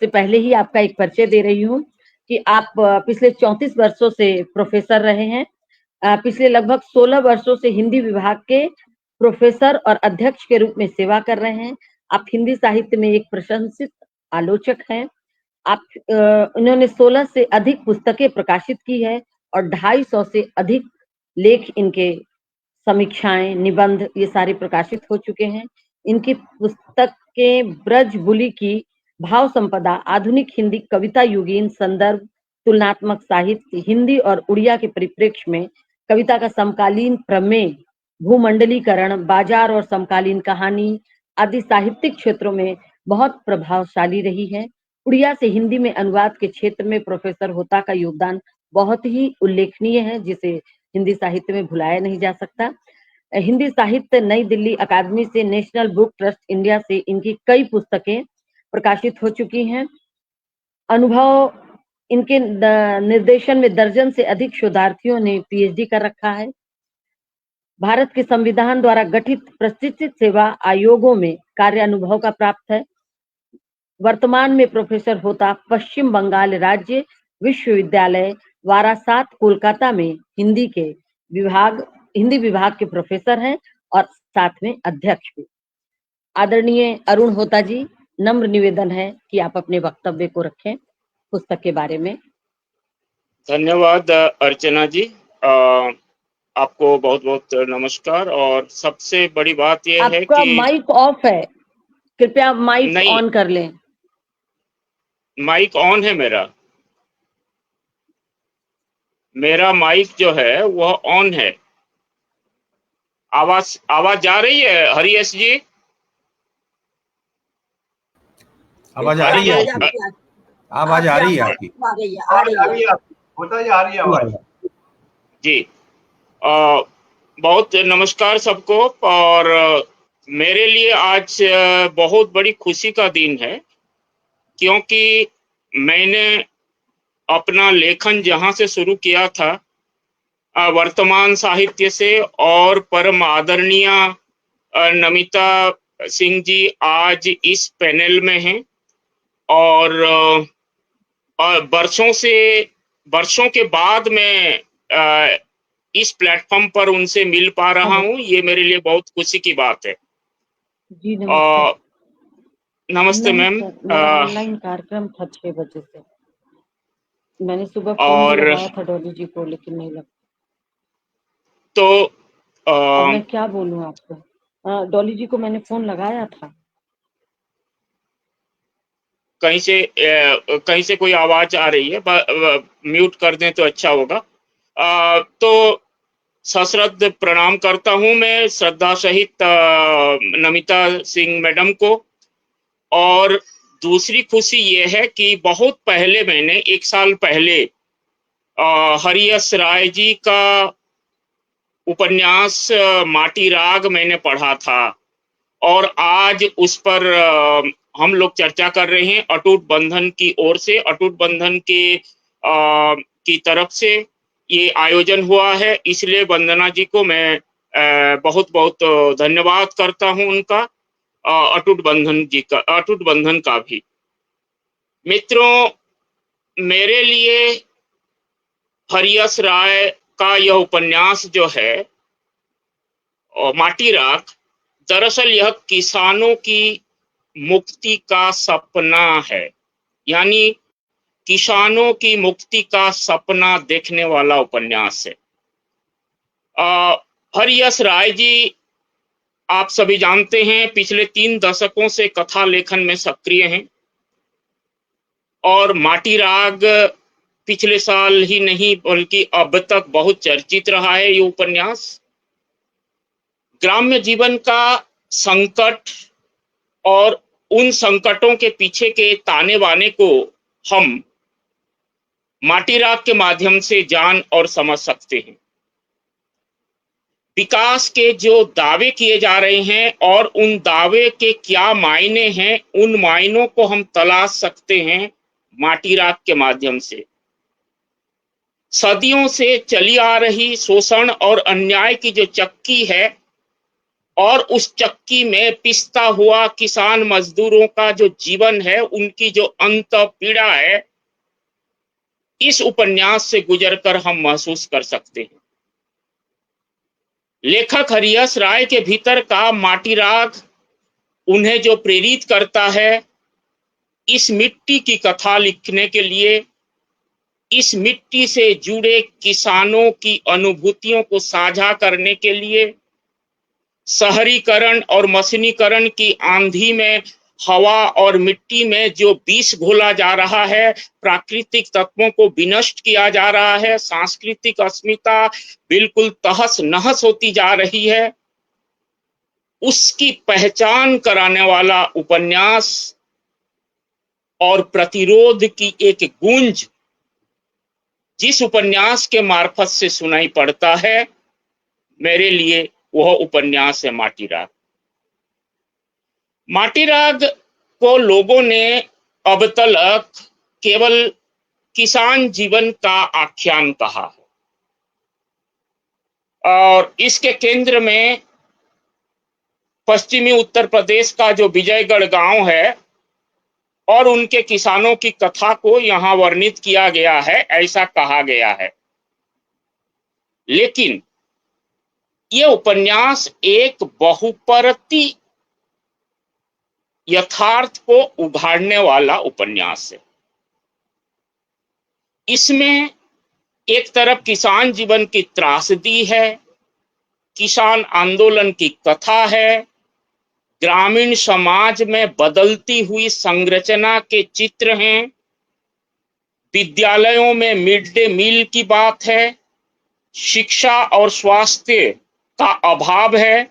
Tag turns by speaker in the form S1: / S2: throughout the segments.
S1: से पहले ही आपका एक परिचय दे रही हूँ कि आप पिछले 34 वर्षों से प्रोफेसर रहे हैं। पिछले लगभग 16 वर्षों से हिंदी विभाग के प्रोफेसर और अध्यक्ष के रूप में सेवा कर रहे हैं। आप हिंदी साहित्य में एक प्रशंसित आलोचक हैं। आप उन्होंने 16 से अधिक पुस्तकें प्रकाशित की है और 250 से अधिक लेख, इनके समीक्षाएं, निबंध, ये सारे प्रकाशित हो चुके हैं। इनकी पुस्तकें ब्रज बुली की भाव संपदा, आधुनिक हिंदी कविता युगीन संदर्भ, तुलनात्मक साहित्य, हिंदी और उड़िया के परिप्रेक्ष्य में कविता का समकालीन प्रमेय, भूमंडलीकरण, बाजार और समकालीन कहानी आदि साहित्यिक क्षेत्रों में बहुत प्रभावशाली रही है। उड़िया से हिंदी में अनुवाद के क्षेत्र में प्रोफेसर होता का योगदान बहुत ही उल्लेखनीय है, जिसे हिंदी साहित्य में भुलाया नहीं जा सकता। हिंदी साहित्य नई दिल्ली अकादमी से, नेशनल बुक ट्रस्ट इंडिया से इनकी कई पुस्तकें प्रकाशित हो चुकी हैं। अनुभव, इनके निर्देशन में दर्जन से अधिक शोधार्थियों ने पीएचडी कर रखा है। भारत के संविधान द्वारा गठित प्रशिक्षित सेवा आयोगों में कार्य अनुभव का प्राप्त है। वर्तमान में प्रोफेसर होता पश्चिम बंगाल राज्य विश्वविद्यालय वारासात कोलकाता में हिंदी विभाग के प्रोफेसर हैं और साथ में अध्यक्ष भी। आदरणीय अरुण होता जी, नम्र निवेदन है कि आप अपने वक्तव्य को रखें पुस्तक के बारे में।
S2: धन्यवाद अर्चना जी। आपको बहुत बहुत नमस्कार। और सबसे बड़ी बात यह है कि
S1: आपका माइक ऑफ है, कृपया माइक ऑन कर लें।
S2: माइक ऑन है मेरा माइक जो है वह ऑन है। आवाज जा रही है हरीश जी?
S3: आवाज आ रही है आपकी? आवाज आ रही है आपकी?
S2: जी, बहुत नमस्कार सबको। और मेरे लिए आज बहुत बड़ी खुशी का दिन है, क्योंकि मैंने अपना लेखन जहां से शुरू किया था, वर्तमान साहित्य से, और परम आदरणीय नमिता सिंह जी आज इस पैनल में हैं। और वर्षों के बाद मैं इस प्लेटफॉर्म पर उनसे मिल पा रहा हूं। ये मेरे लिए बहुत खुशी की बात है।
S1: जी नमस्ते।
S2: नमस्ते मैम।
S1: ऑनलाइन कार्यक्रम था 6 बजे से, मैंने सुबह फोन भी लगाया था डॉली जी को, लेकिन नहीं लगा।
S2: तो
S1: मैं क्या बोलूं आपको, डॉली जी को मैंने फोन लगाया था।
S2: कहीं से कोई आवाज आ रही है, म्यूट कर दें तो अच्छा होगा। तो सश्रद्ध प्रणाम करता हूं मैं श्रद्धा सहित नमिता सिंह मैडम को। और दूसरी खुशी ये है कि बहुत पहले मैंने 1 साल पहले हरीश राय जी का उपन्यास माटी राग मैंने पढ़ा था, और आज उस पर हम लोग चर्चा कर रहे हैं। अटूट बंधन की ओर से, अटूट बंधन के की तरफ से ये आयोजन हुआ है, इसलिए वंदना जी को मैं बहुत बहुत धन्यवाद करता हूं उनका, अटूट बंधन का भी। मित्रों, मेरे लिए हरीश राय का यह उपन्यास जो है माटी राग, दरअसल यह किसानों की मुक्ति का सपना है। यानी किसानों की मुक्ति का सपना देखने वाला उपन्यास है। हरीश राय जी, आप सभी जानते हैं, पिछले 3 दशकों से कथा लेखन में सक्रिय हैं, और माटी राग पिछले साल ही नहीं बल्कि अब तक बहुत चर्चित रहा है। ये उपन्यास ग्राम्य जीवन का संकट और उन संकटों के पीछे के ताने बाने को हम माटी राग के माध्यम से जान और समझ सकते हैं। विकास के जो दावे किए जा रहे हैं और उन दावे के क्या मायने हैं, उन मायनों को हम तलाश सकते हैं माटी राग के माध्यम से। सदियों से चली आ रही शोषण और अन्याय की जो चक्की है, और उस चक्की में पिसता हुआ किसान मजदूरों का जो जीवन है, उनकी जो अंत पीड़ा है, इस उपन्यास से गुजरकर हम महसूस कर सकते हैं। लेखक हरियस राय के भीतर का माटी राग उन्हें जो प्रेरित करता है इस मिट्टी की कथा लिखने के लिए, इस मिट्टी से जुड़े किसानों की अनुभूतियों को साझा करने के लिए, शहरीकरण और मशीनीकरण की आंधी में हवा और मिट्टी में जो विष घोला जा रहा है, प्राकृतिक तत्वों को विनष्ट किया जा रहा है, सांस्कृतिक अस्मिता बिल्कुल तहस नहस होती जा रही है, उसकी पहचान कराने वाला उपन्यास और प्रतिरोध की एक गूंज जिस उपन्यास के मार्फत से सुनाई पड़ता है, मेरे लिए वह उपन्यास है माटी राग। माटी राग को लोगों ने अब तक केवल किसान जीवन का आख्यान कहा है और इसके केंद्र में पश्चिमी उत्तर प्रदेश का जो विजयगढ़ गांव है और उनके किसानों की कथा को यहां वर्णित किया गया है, ऐसा कहा गया है। लेकिन यह उपन्यास एक बहुपरती यथार्थ को उघाड़ने वाला उपन्यास है। इसमें एक तरफ किसान जीवन की त्रासदी है, किसान आंदोलन की कथा है, ग्रामीण समाज में बदलती हुई संरचना के चित्र हैं, विद्यालयों में मिड डे मील की बात है, शिक्षा और स्वास्थ्य का अभाव है,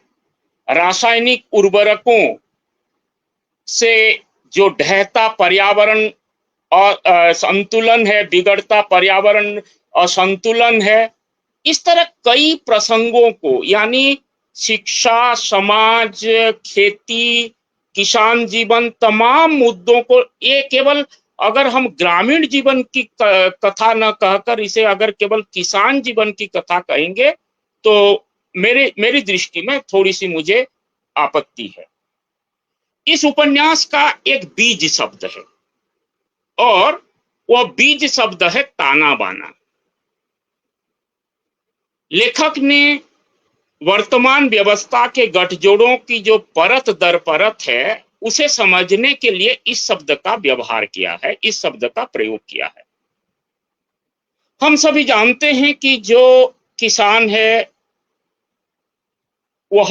S2: रासायनिक उर्वरकों से जो ढहता पर्यावरण और संतुलन है, बिगड़ता पर्यावरण और संतुलन है, इस तरह कई प्रसंगों को, यानी शिक्षा, समाज, खेती, किसान जीवन, तमाम मुद्दों को, ये केवल अगर हम ग्रामीण जीवन की कथा न कहकर इसे अगर केवल किसान जीवन की कथा कहेंगे तो मेरी दृष्टि में थोड़ी सी मुझे आपत्ति है। इस उपन्यास का एक बीज शब्द है और वह बीज शब्द है ताना बाना। लेखक ने वर्तमान व्यवस्था के गठजोड़ों की जो परत दर परत है, उसे समझने के लिए इस शब्द का व्यवहार किया है, इस शब्द का प्रयोग किया है। हम सभी जानते हैं कि जो किसान है वह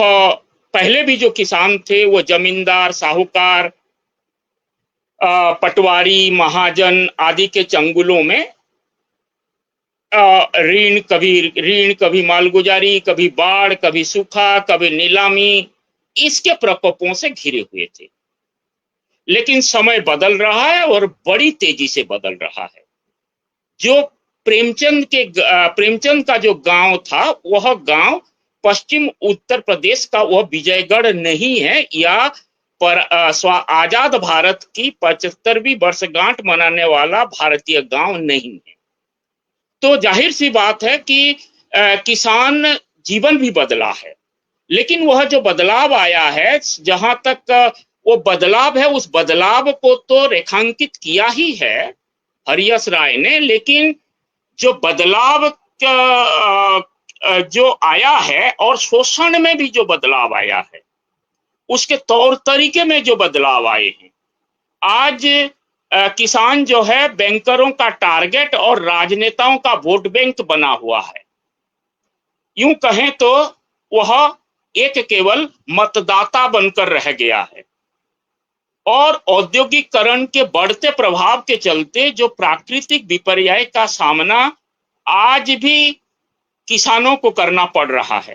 S2: पहले भी जो किसान थे वो जमींदार, साहूकार, पटवारी, महाजन आदि के चंगुलों में ऋण, कभी मालगुजारी, कभी बाढ़, कभी सूखा, कभी नीलामी, इसके प्रकोपों से घिरे हुए थे। लेकिन समय बदल रहा है और बड़ी तेजी से बदल रहा है। जो प्रेमचंद का जो गांव था, वह गांव पश्चिम उत्तर प्रदेश का वह विजयगढ़ नहीं है, या पर आजाद भारत की 75वीं वर्षगांठ मनाने वाला भारतीय गांव नहीं है। तो जाहिर सी बात है कि किसान जीवन भी बदला है, लेकिन वह जो बदलाव आया है, जहां तक वो बदलाव है, उस बदलाव को तो रेखांकित किया ही है हरियस राय ने, लेकिन जो बदलाव जो आया है और शोषण में भी जो बदलाव आया है, उसके तौर तरीके में जो बदलाव आए हैं, आज किसान जो है बैंकरों का टारगेट और राजनेताओं का वोट बैंक बना हुआ है। यूं कहें तो वह एक केवल मतदाता बनकर रह गया है और औद्योगिकरण के बढ़ते प्रभाव के चलते जो प्राकृतिक विपर्यय का सामना आज भी किसानों को करना पड़ रहा है,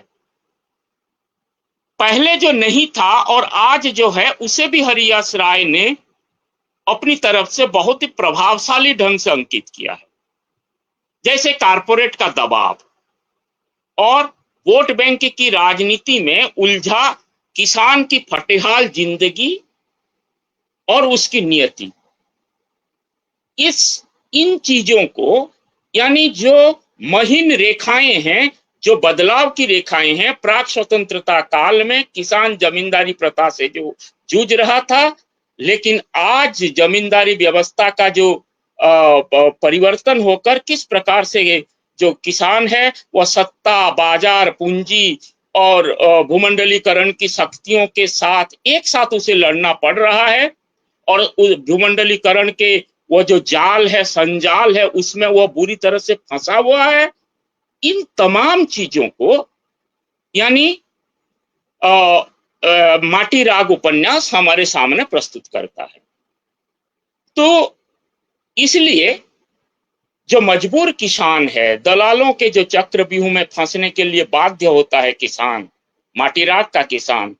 S2: पहले जो नहीं था और आज जो है, उसे भी हरियस राय ने अपनी तरफ से बहुत ही प्रभावशाली ढंग से अंकित किया है। जैसे कारपोरेट का दबाव और वोट बैंक की राजनीति में उलझा किसान की फटेहाल जिंदगी और उसकी नियति, इन चीजों को, यानी जो महीन रेखाएं हैं जो बदलाव की रेखाएं हैं, प्राक स्वतंत्रता काल में किसान जमींदारी प्रथा से जो जूझ रहा था, लेकिन आज जमींदारी व्यवस्था का जो परिवर्तन होकर किस प्रकार से जो किसान है वह सत्ता, बाजार, पूंजी और भूमंडलीकरण की शक्तियों के साथ एक साथ उसे लड़ना पड़ रहा है, और उस भूमंडलीकरण के वो जो जाल है, संजाल है, उसमें वह बुरी तरह से फंसा हुआ है। इन तमाम चीजों को यानी माटी राग उपन्यास हमारे सामने प्रस्तुत करता है। तो इसलिए जो मजबूर किसान है, दलालों के जो चक्रव्यूह में फंसने के लिए बाध्य होता है किसान, माटी राग का किसान,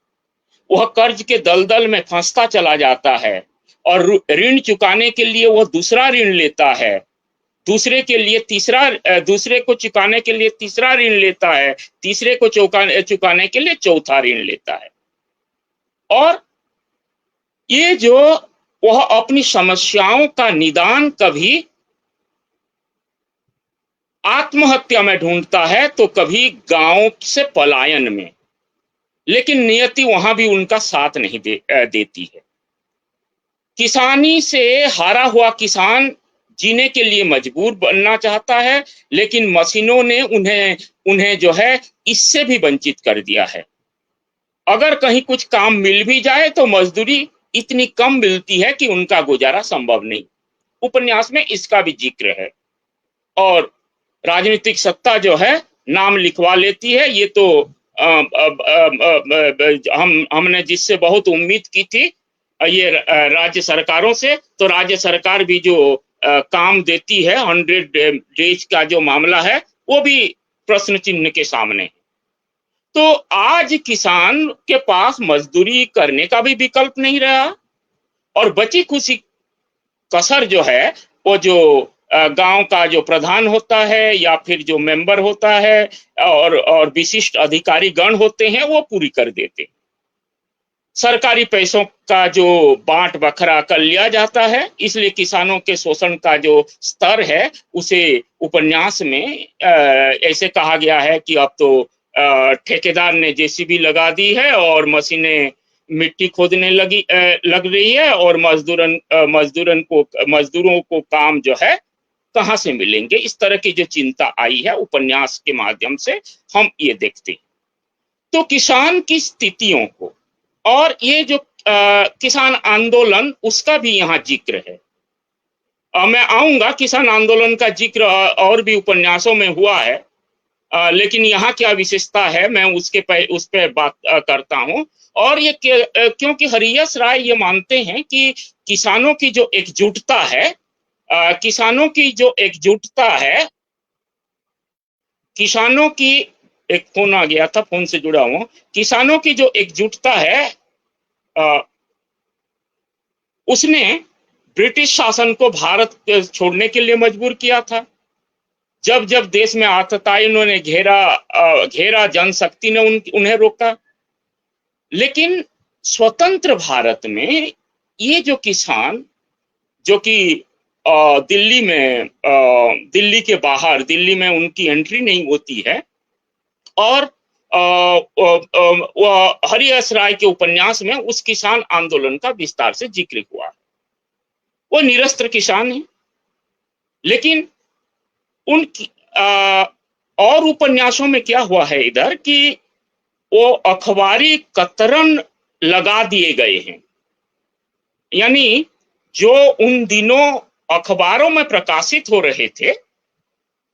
S2: वह कर्ज के दलदल में फंसता चला जाता है और ऋण चुकाने के लिए वह दूसरा ऋण लेता है, दूसरे को चुकाने के लिए तीसरा ऋण लेता है, तीसरे को चुकाने के लिए चौथा ऋण लेता है। और ये जो वह अपनी समस्याओं का निदान कभी आत्महत्या में ढूंढता है तो कभी गांव से पलायन में, लेकिन नियति वहां भी उनका साथ नहीं देती है। किसानी से हारा हुआ किसान जीने के लिए मजबूर बनना चाहता है, लेकिन मशीनों ने उन्हें जो है इससे भी वंचित कर दिया है। अगर कहीं कुछ काम मिल भी जाए तो मजदूरी इतनी कम मिलती है कि उनका गुजारा संभव नहीं। उपन्यास में इसका भी जिक्र है। और राजनीतिक सत्ता जो है नाम लिखवा लेती है। ये तो हमने जिससे बहुत उम्मीद की थी ये राज्य सरकारों से, तो राज्य सरकार भी जो काम देती है 100 डेज का जो मामला है वो भी प्रश्न चिन्ह के सामने है। तो आज किसान के पास मजदूरी करने का भी विकल्प नहीं रहा, और बची खुशी कसर जो है वो जो गांव का जो प्रधान होता है या फिर जो मेंबर होता है और विशिष्ट अधिकारी गण होते हैं वो पूरी कर देते। सरकारी पैसों का जो बांट बखरा कर लिया जाता है, इसलिए किसानों के शोषण का जो स्तर है उसे उपन्यास में ऐसे कहा गया है कि अब तो ठेकेदार ने जेसीबी लगा दी है और मशीनें मिट्टी खोदने लग रही है, और मजदूरों को काम जो है कहां से मिलेंगे। इस तरह की जो चिंता आई है उपन्यास के माध्यम से हम ये देखते हैं। तो किसान की स्थितियों को और ये जो किसान आंदोलन उसका भी यहाँ जिक्र है। मैं आऊंगा, किसान आंदोलन का जिक्र और भी उपन्यासों में हुआ है, लेकिन यहाँ क्या विशेषता है मैं उस पे बात करता हूँ। और ये क्योंकि हरियस राय ये मानते हैं कि किसानों की जो एकजुटता है, किसानों की एक फोन आ गया था, फोन से जुड़ा हूं। किसानों की जो एकजुटता है उसने ब्रिटिश शासन को भारत छोड़ने के लिए मजबूर किया था। जब जब देश में आतताइयों ने घेरा जनशक्ति ने उन्हें रोका। लेकिन स्वतंत्र भारत में ये जो किसान जो कि दिल्ली के बाहर, दिल्ली में उनकी एंट्री नहीं होती है, और हरियस राय के उपन्यास में उस किसान आंदोलन का विस्तार से जिक्र हुआ है। वो निरस्त्र किसान है, लेकिन उनकी और उपन्यासों में क्या हुआ है इधर कि वो अखबारी कतरन लगा दिए गए हैं। यानी जो उन दिनों अखबारों में प्रकाशित हो रहे थे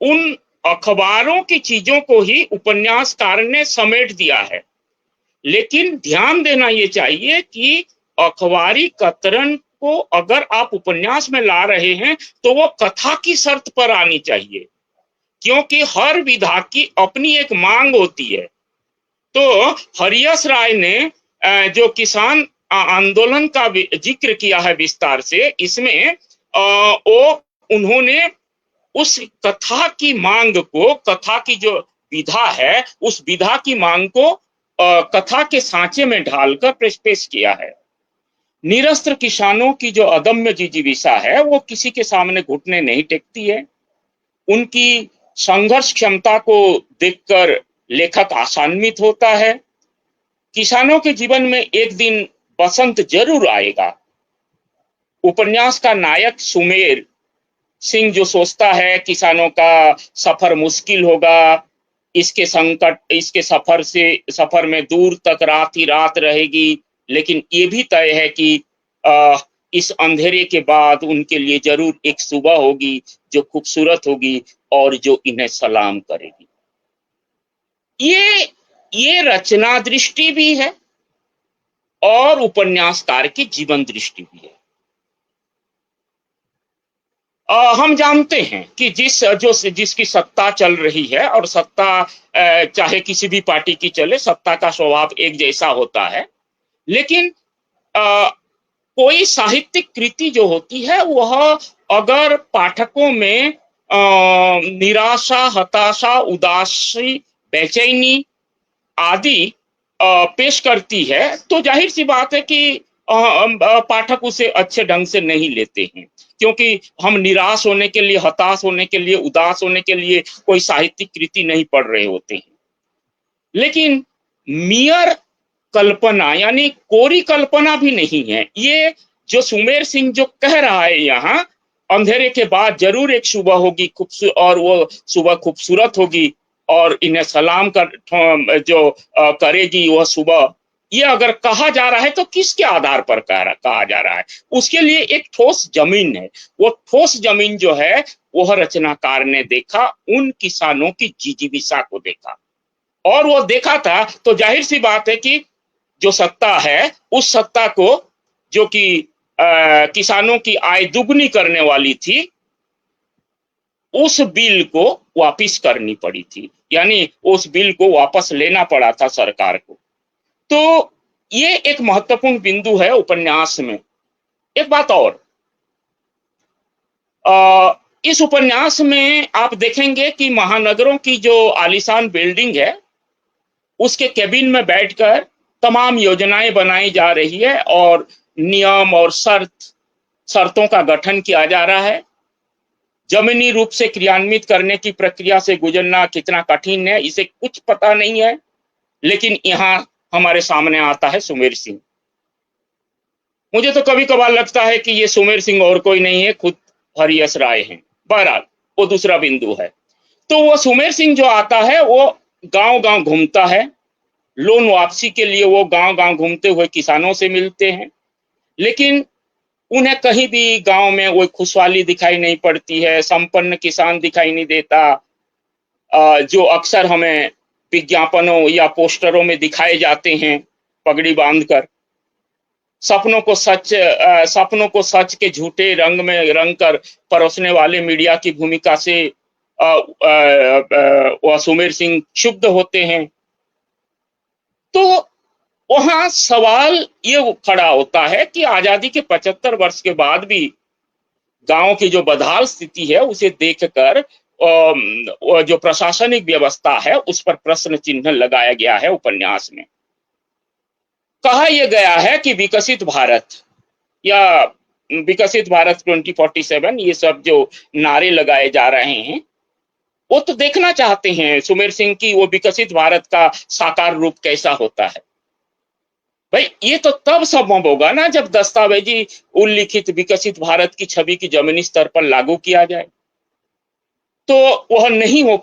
S2: उन अखबारों की चीजों को ही उपन्यासकार ने समेट दिया है। लेकिन ध्यान देना यह चाहिए कि अखबारी कतरन को अगर आप उपन्यास में ला रहे हैं तो वो कथा की शर्त पर आनी चाहिए, क्योंकि हर विधा की अपनी एक मांग होती है। तो हरियस राय ने जो किसान आंदोलन का जिक्र किया है विस्तार से, इसमें उन्होंने उस कथा की मांग को, कथा की जो विधा है उस विधा की मांग को कथा के सांचे में ढालकर पेश किया है। निरस्त्र किसानों की जो अदम्य जिजीविषा है वो किसी के सामने घुटने नहीं टेकती है। उनकी संघर्ष क्षमता को देखकर लेखक आशान्वित होता है। किसानों के जीवन में एक दिन बसंत जरूर आएगा। उपन्यास का नायक सुमेर सिंह जो सोचता है किसानों का सफर मुश्किल होगा, इसके संकट, इसके सफर में दूर तक रात ही रात रहेगी, लेकिन ये भी तय है कि इस अंधेरे के बाद उनके लिए जरूर एक सुबह होगी जो खूबसूरत होगी और जो इन्हें सलाम करेगी। ये रचना दृष्टि भी है और उपन्यासकार की जीवन दृष्टि भी है। हम जानते हैं कि जिसकी सत्ता चल रही है, और सत्ता चाहे किसी भी पार्टी की चले, सत्ता का स्वभाव एक जैसा होता है, लेकिन कोई साहित्यिक कृति जो होती है वह अगर पाठकों में निराशा, हताशा, उदासी, बेचैनी आदि पेश करती है, तो जाहिर सी बात है कि पाठक उसे अच्छे ढंग से नहीं लेते हैं, क्योंकि हम निराश होने के लिए, हताश होने के लिए, उदास होने के लिए कोई साहित्यिक कृति नहीं पढ़ रहे होते हैं। लेकिन मियर कल्पना यानी कोरी कल्पना भी नहीं है। ये जो सुमेर सिंह जो कह रहा है यहाँ, अंधेरे के बाद जरूर एक सुबह होगी और वो सुबह खूबसूरत होगी और इन्हें सलाम करेगी वह सुबह, ये अगर कहा जा रहा है तो किसके आधार पर कहा जा रहा है? उसके लिए एक ठोस जमीन है। वो ठोस जमीन जो है वह रचनाकार ने देखा, उन किसानों की जिजीविका को देखा, और वो देखा था तो जाहिर सी बात है कि जो सत्ता है उस सत्ता को, जो कि किसानों की आय दुगनी करने वाली थी, उस बिल को वापस करनी पड़ी थी, यानी उस बिल को वापस लेना पड़ा था सरकार को। तो ये एक महत्वपूर्ण बिंदु है उपन्यास में। एक बात और, इस उपन्यास में आप देखेंगे कि महानगरों की जो आलीशान बिल्डिंग है उसके केबिन में बैठकर तमाम योजनाएं बनाई जा रही है और नियम और शर्तों का गठन किया जा रहा है। जमीनी रूप से क्रियान्वित करने की प्रक्रिया से गुजरना कितना कठिन है इसे कुछ पता नहीं है, लेकिन यहाँ हमारे सामने आता है सुमेर सिंह। मुझे तो कभी कभार लगता है कि ये सुमेर सिंह और कोई नहीं है, खुद हरियस राय हैं। बहरहाल वो दूसरा बिंदु है। तो वो सुमेर सिंह जो आता है वो गांव-गांव घूमता है, लोन वापसी के लिए वो गांव-गांव घूमते हुए किसानों से मिलते हैं, लेकिन उन्हें कहीं भी गांव में वो खुशहाली दिखाई नहीं पड़ती है, संपन्न किसान दिखाई नहीं देता, जो अक्सर हमें विज्ञापनों या पोस्टरों में दिखाए जाते हैं पगड़ी बांधकर। सपनों को सच के झूठे रंग में रंग कर परोसने वाले मीडिया की भूमिका से वह सुमेर सिंह क्षुब्ध होते हैं। तो वहां सवाल ये खड़ा होता है कि आजादी के 75 वर्ष के बाद भी गांव की जो बदहाल स्थिति है उसे देखकर जो प्रशासनिक व्यवस्था है उस पर प्रश्न चिन्ह लगाया गया है उपन्यास में। कहा यह गया है कि विकसित भारत या विकसित भारत 2047, ये सब जो नारे लगाए जा रहे हैं वो तो देखना चाहते हैं सुमेर सिंह की वो विकसित भारत का साकार रूप कैसा होता है। भाई ये तो तब संभव होगा ना जब दस्तावेजी उल्लिखित विकसित भारत की छवि की जमीनी स्तर पर लागू किया जाए। तो वह नहीं हो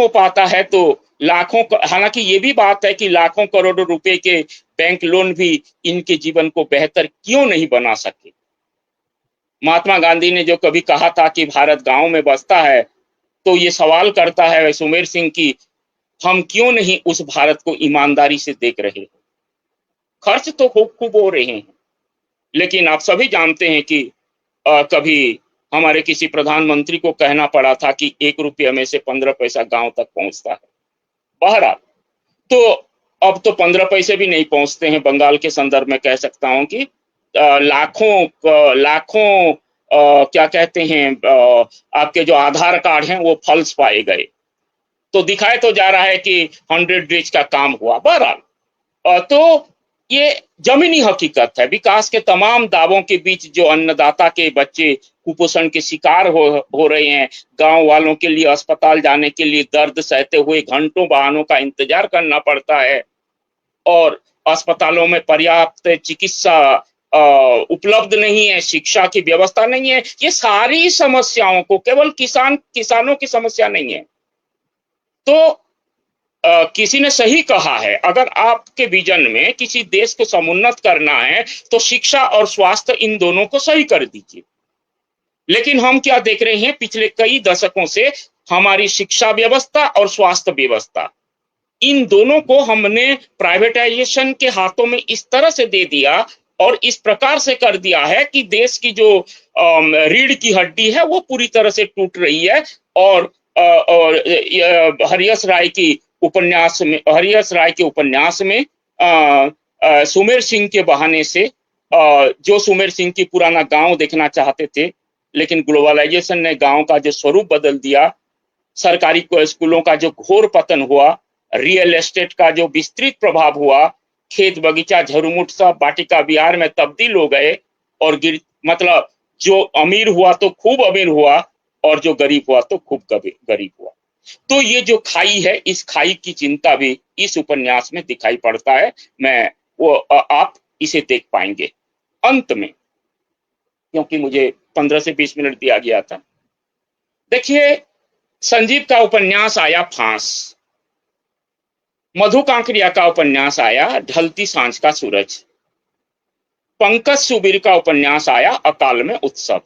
S2: पाता है तो लाखों, हालांकि ये भी बात है कि लाखों करोड़ों रुपए के बैंक लोन भी इनके जीवन को बेहतर क्यों नहीं बना सके। महात्मा गांधी ने जो कभी कहा था कि भारत गांव में बसता है, तो ये सवाल करता है सुमेर सिंह की हम क्यों नहीं उस भारत को ईमानदारी से देख रहे। खर्च तो खूब हो रहे हैं, लेकिन आप सभी जानते हैं कि कभी हमारे किसी प्रधानमंत्री को कहना पड़ा था कि 1 रुपये में से 15 पैसा गांव तक पहुंचता है। बहरहाल तो अब तो 15 पैसे भी नहीं पहुंचते हैं। बंगाल के संदर्भ में कह सकता हूं कि लाखों क्या कहते हैं, आपके जो आधार कार्ड हैं वो फॉल्स पाए गए। तो दिखाए तो जा रहा है कि 100 ब्रिज का काम हुआ। बहरहाल तो ये जमीनी हकीकत है। विकास के तमाम दावों के बीच जो अन्नदाता के बच्चे कुपोषण के शिकार हो रहे हैं, गांव वालों के लिए अस्पताल जाने के लिए दर्द सहते हुए घंटों वाहनों का इंतजार करना पड़ता है, और अस्पतालों में पर्याप्त चिकित्सा उपलब्ध नहीं है, शिक्षा की व्यवस्था नहीं है। ये सारी समस्याओं को केवल किसानों की समस्या नहीं है। तो किसी ने सही कहा है, अगर आपके विजन में किसी देश को समुन्नत करना है तो शिक्षा और स्वास्थ्य इन दोनों को सही कर दीजिए। लेकिन हम क्या देख रहे हैं, पिछले कई दशकों से हमारी शिक्षा व्यवस्था और स्वास्थ्य व्यवस्था, इन दोनों को हमने प्राइवेटाइजेशन के हाथों में इस तरह से दे दिया और इस प्रकार से कर दिया है कि देश की जो रीढ़ की हड्डी है वो पूरी तरह से टूट रही है। और हरियस राय के उपन्यास में सुमेर सिंह के बहाने से, जो सुमेर सिंह की पुराना गांव देखना चाहते थे, लेकिन ग्लोबलाइजेशन ने गांव का जो स्वरूप बदल दिया, सरकारी स्कूलों का जो घोर पतन हुआ, रियल एस्टेट का जो विस्तृत प्रभाव हुआ, खेत बगीचा झरुमुट सब वाटिका विहार में तब्दील हो गए, और मतलब जो अमीर हुआ तो खूब अमीर हुआ और जो गरीब हुआ तो खूब गरीब हुआ। तो ये जो खाई है, इस खाई की चिंता भी इस उपन्यास में दिखाई पड़ता है। आप इसे देख पाएंगे। अंत में, क्योंकि मुझे 15 से 20 मिनट दिया गया था, देखिए संजीव का उपन्यास आया फांस, मधु कांकरिया का उपन्यास आया ढलती सांझ का सूरज, पंकज सुबीर का उपन्यास आया अकाल में उत्सव,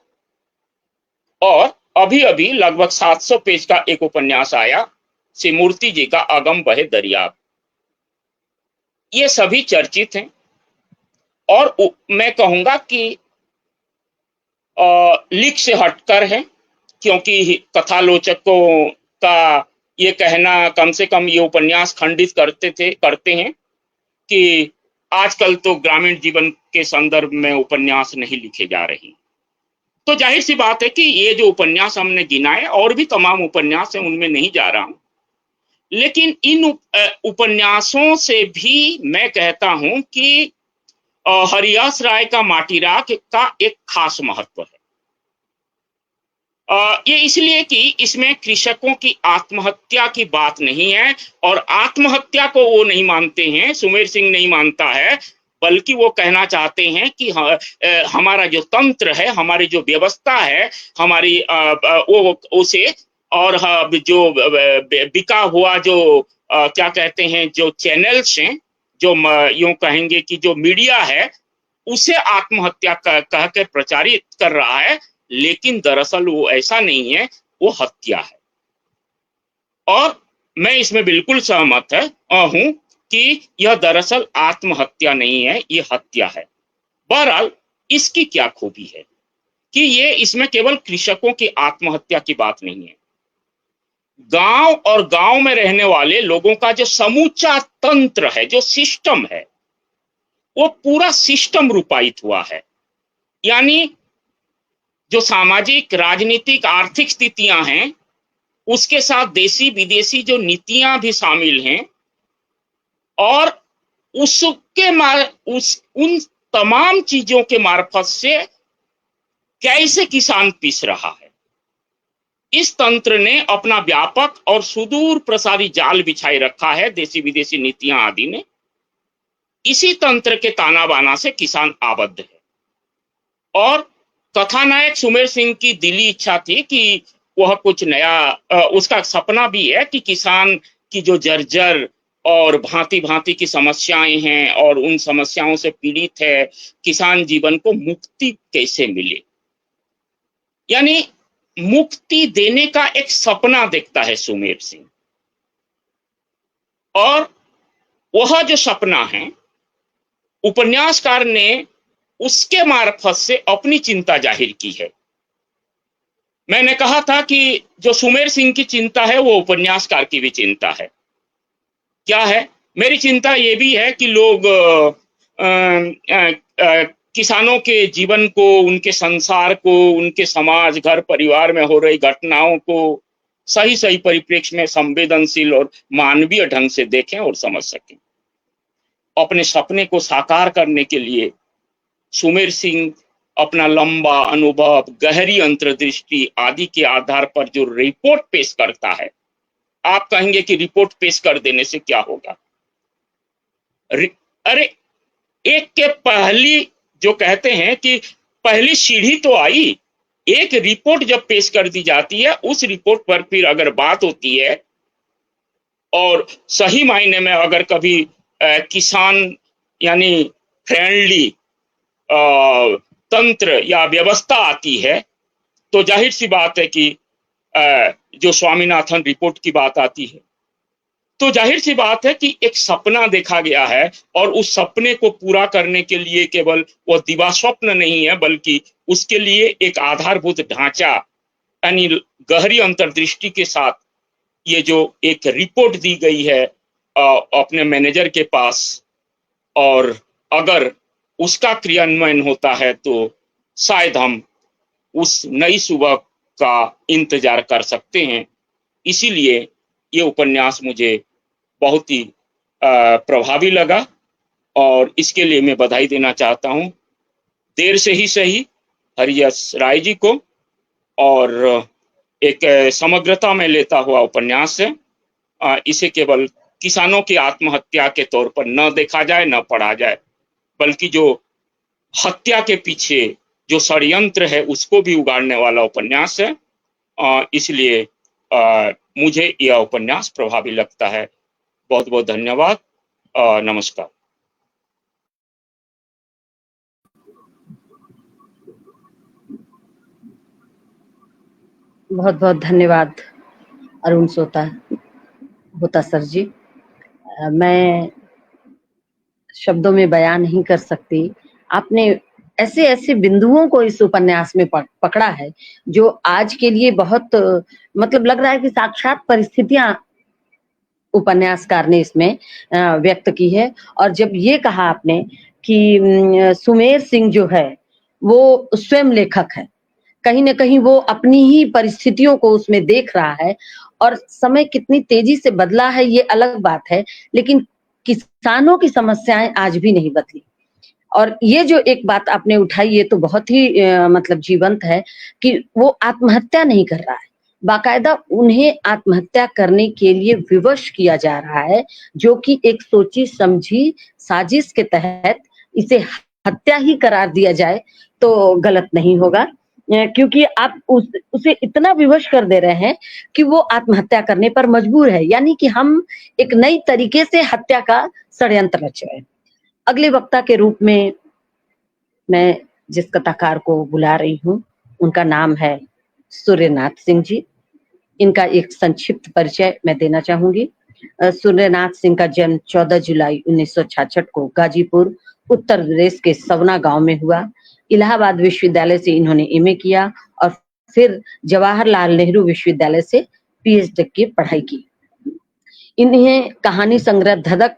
S2: और अभी अभी लगभग 700 पेज का एक उपन्यास आया शिवमूर्ति जी का अगम बहे दरिया। ये सभी चर्चित हैं और मैं कहूंगा कि लिख से हटकर है, क्योंकि कथालोचकों का ये कहना, कम से कम ये उपन्यास खंडित करते हैं कि आजकल तो ग्रामीण जीवन के संदर्भ में उपन्यास नहीं लिखे जा रहे। तो जाहिर सी बात है कि ये जो उपन्यास हमने गिनाए, और भी तमाम उपन्यास हैं, उनमें नहीं जा रहा हूं, लेकिन इन उपन्यासों से भी मैं कहता हूं कि हरियास राय का माटी राख का एक खास महत्व है। ये इसलिए कि इसमें कृषकों की आत्महत्या की बात नहीं है, और आत्महत्या को वो नहीं मानते हैं, सुमेर सिंह नहीं मानता है, बल्कि वो कहना चाहते हैं कि हमारा जो तंत्र है, हमारी जो व्यवस्था है, हमारी वो उसे, और जो बिका हुआ जो क्या कहते हैं, जो चैनल्स हैं, जो यूं कहेंगे कि जो मीडिया है, उसे आत्महत्या कह कर प्रचारित कर रहा है, लेकिन दरअसल वो ऐसा नहीं है, वो हत्या है। और मैं इसमें बिल्कुल सहमत हूं कि यह दरअसल आत्महत्या नहीं है, ये हत्या है। बहरहाल इसकी क्या खूबी है कि ये इसमें केवल कृषकों की आत्महत्या की बात नहीं है, गांव और गांव में रहने वाले लोगों का जो समूचा तंत्र है, जो सिस्टम है, वो पूरा सिस्टम रूपायित हुआ है। यानी जो सामाजिक, राजनीतिक, आर्थिक स्थितियां हैं, उसके साथ देशी विदेशी जो नीतियां भी शामिल हैं, और उन तमाम चीजों के मार्फत से कैसे किसान पिस रहा है। इस तंत्र ने अपना व्यापक और सुदूर प्रसारी जाल बिछाई रखा है, देशी विदेशी नीतियां आदि ने। इसी तंत्र के ताना बाना से किसान आबद्ध है, और कथानायक सुमेर सिंह की दिली इच्छा थी कि वह कुछ नया, उसका सपना भी है कि किसान की जो जर्जर और भांति भांति की समस्याएं हैं और उन समस्याओं से पीड़ित है, किसान जीवन को मुक्ति कैसे मिले, यानी मुक्ति देने का एक सपना देखता है सुमेर सिंह। और वह जो सपना है, उपन्यासकार ने उसके मार्फत से अपनी चिंता जाहिर की है। मैंने कहा था कि जो सुमेर सिंह की चिंता है, वो उपन्यासकार की भी चिंता है। क्या है? मेरी चिंता ये भी है कि लोग किसानों के जीवन को, उनके संसार को, उनके समाज, घर परिवार में हो रही घटनाओं को सही सही परिप्रेक्ष्य में संवेदनशील और मानवीय ढंग से देखें और समझ सकें। अपने सपने को साकार करने के लिए सुमेर सिंह अपना लंबा अनुभव, गहरी अंतर्दृष्टि आदि के आधार पर जो रिपोर्ट पेश करता है, आप कहेंगे कि रिपोर्ट पेश कर देने से क्या होगा? अरे एक के पहली जो कहते हैं कि पहली सीढ़ी तो आई, एक रिपोर्ट जब पेश कर दी जाती है, उस रिपोर्ट पर फिर अगर बात होती है और सही मायने में अगर कभी किसान यानी फ्रेंडली तंत्र या व्यवस्था आती है, तो जाहिर सी बात है कि जो स्वामीनाथन रिपोर्ट की बात आती है, तो जाहिर सी बात है कि एक सपना देखा गया है और उस सपने को पूरा करने के लिए केवल वो दिवा स्वप्न नहीं है, बल्कि उसके लिए एक आधारभूत ढांचा यानी गहरी अंतर्दृष्टि के साथ ये जो एक रिपोर्ट दी गई है अपने मैनेजर के पास, और अगर उसका क्रियान्वयन होता है तो शायद हम उस नई सुबह का इंतजार कर सकते हैं। इसीलिए ये उपन्यास मुझे बहुत ही प्रभावी लगा और इसके लिए मैं बधाई देना चाहता हूँ देर से ही सही हरियस राय जी को, और एक समग्रता में लेता हुआ उपन्यास है। इसे केवल किसानों की आत्महत्या के तौर पर न देखा जाए, न पढ़ा जाए, बल्कि जो हत्या के पीछे जो षड्यंत्र है उसको भी उगाड़ने वाला उपन्यास है। इसलिए मुझे यह उपन्यास प्रभावी लगता है। बहुत बहुत धन्यवाद। नमस्कार।
S1: बहुत बहुत धन्यवाद अरुण होता सर जी। मैं शब्दों में बयान नहीं कर सकती। आपने ऐसे ऐसे बिंदुओं को इस उपन्यास में पकड़ा है जो आज के लिए बहुत मतलब लग रहा है कि साक्षात परिस्थितियां उपन्यासकार ने इसमें व्यक्त की है। और जब ये कहा आपने कि सुमेर सिंह जो है वो स्वयं लेखक है, कहीं ना कहीं वो अपनी ही परिस्थितियों को उसमें देख रहा है, और समय कितनी तेजी से बदला है ये अलग बात है, लेकिन किसानों की समस्याएं आज भी नहीं बदली। और ये जो एक बात आपने उठाई ये तो बहुत ही मतलब जीवंत है कि वो आत्महत्या नहीं कर रहा है, बाकायदा उन्हें आत्महत्या करने के लिए विवश किया जा रहा है, जो कि एक सोची समझी साजिश के तहत इसे हत्या ही करार दिया जाए तो गलत नहीं होगा, क्योंकि आप उसे इतना विवश कर दे रहे हैं कि वो आत्महत्या करने पर मजबूर है, यानी कि हम एक नई तरीके से हत्या का षड्यंत्र रच रहे हैं। अगले वक्ता के रूप में मैं जिस कथाकार को बुला रही हूँ उनका नाम है सूर्यनाथ सिंह जी। इनका एक संक्षिप्त परिचय मैं देना चाहूंगी। सूर्यनाथ सिंह का जन्म 14 जुलाई 1966 को गाजीपुर उत्तर प्रदेश के सवना गांव में हुआ। इलाहाबाद विश्वविद्यालय से इन्होंने एमए किया और फिर जवाहरलाल नेहरू विश्वविद्यालय से पीएचडी की पढ़ाई की। इन्हें कहानी संग्रह धधक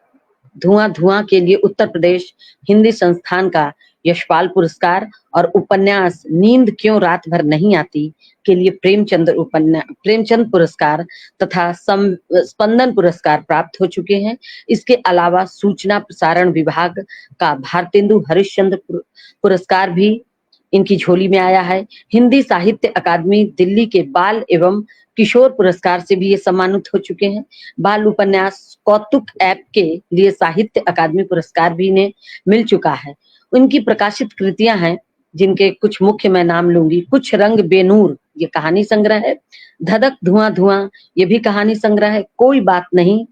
S1: धुआं धुआं के लिए उत्तर प्रदेश हिंदी संस्थान का यशपाल पुरस्कार और उपन्यास नींद क्यों रात भर नहीं आती के लिए प्रेमचंद पुरस्कार तथा स्पंदन पुरस्कार प्राप्त हो चुके हैं। इसके अलावा सूचना प्रसारण विभाग का भारतेंदु हरिश्चंद्र पुरस्कार भी इनकी झोली में आया है। हिंदी साहित्य अकादमी दिल्ली के बाल एवं किशोर पुरस्कार से भी ये सम्मानित हो चुके हैं। बाल उपन्यास कौतुक ऐप के लिए साहित्य अकादमी पुरस्कार भी इन्हें मिल चुका है। उनकी प्रकाशित कृतियां हैं जिनके कुछ मुख्य मैं नाम लूंगी। कुछ रंग बेनूर ये कहानी संग्रह है, धधक धुआं धुआं ये भी कहानी संग्रह है, कोई बात नहीं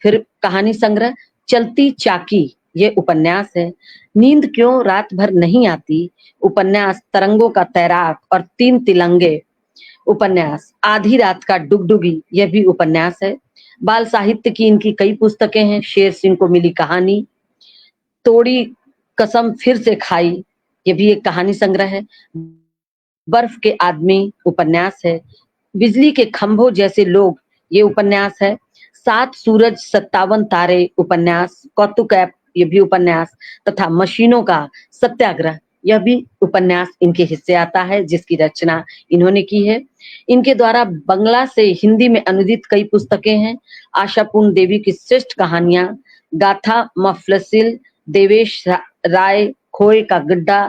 S1: फिर कहानी संग्रह, चलती चाकी ये उपन्यास है, नींद क्यों रात भर नहीं आती उपन्यास, तरंगों का तैराक और 3 तिलंगे उपन्यास, आधी रात का डुगडुगी यह भी उपन्यास है। बाल साहित्य की इनकी कई पुस्तकें हैं। शेर सिंह को मिली कहानी, तोड़ी कसम फिर से खाई ये भी एक कहानी संग्रह है। बर्फ के आदमी उपन्यास है। बिजली के खंभों जैसे लोग ये उपन्यास है। 7 सूरज 57 तारे उपन्यास, कौतुक ऐप ये भी उपन्यास तथा मशीनों का सत्याग्रह यह भी उपन्यास इनके हिस्से आता है जिसकी रचना इन्होंने की है। इनके द्वारा बंगला से हिंदी में अनुदित कई पुस्तकें हैं। आशापूर्ण देवी की श्रेष्ठ कहानियां गाथा मफलसिल, देवेश राय, खोए का गड्ढा,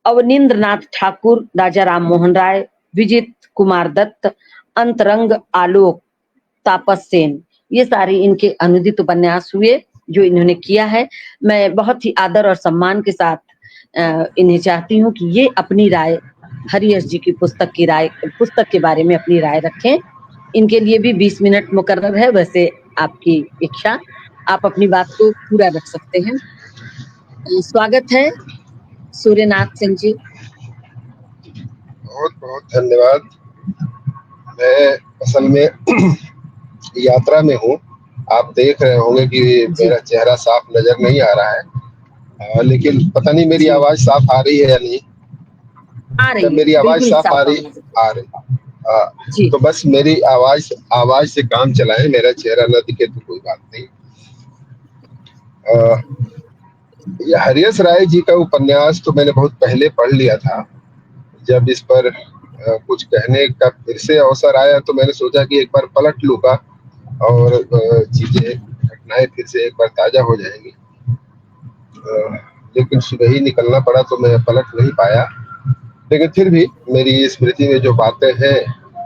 S1: अवनींद्रनाथ ठाकुर, राजा राम मोहन राय, विजित कुमार दत्त, अंतरंग आलोक, तापस सेन, ये सारे इनके अनुदित उपन्यास हुए जो इन्होंने किया है। मैं बहुत ही आदर और सम्मान के साथ इन्हें चाहती हूँ कि ये अपनी राय हरियस जी की पुस्तक के बारे में अपनी राय रखें। इनके लिए भी 20 मिनट मुकर्रर है, वैसे आपकी इच्छा, आप अपनी बात को पूरा रख सकते हैं। स्वागत है सूर्यनाथ सिंह जी।
S4: बहुत बहुत धन्यवाद। मैं असल में यात्रा में हूँ, आप देख रहे होंगे कि मेरा चेहरा साफ नजर नहीं आ रहा है, लेकिन पता नहीं मेरी आवाज साफ आ रही है या नहीं।
S1: आ रही है,
S4: मेरी आवाज साफ आ रही
S1: जी।
S4: तो बस मेरी आवाज से काम चलाएं, मेरा चेहरा न दिखे तो कोई बात नहीं। ये हरियस राय जी का उपन्यास तो मैंने बहुत पहले पढ़ लिया था। जब इस पर कुछ कहने का फिर से अवसर आया तो मैंने सोचा कि एक बार पलट लूंगा और चीजें घटनाएं फिर से एक बार ताजा हो जाएंगी, लेकिन सुबह ही निकलना पड़ा तो मैं पलट नहीं पाया। लेकिन फिर भी मेरी स्मृति में जो बातें हैं,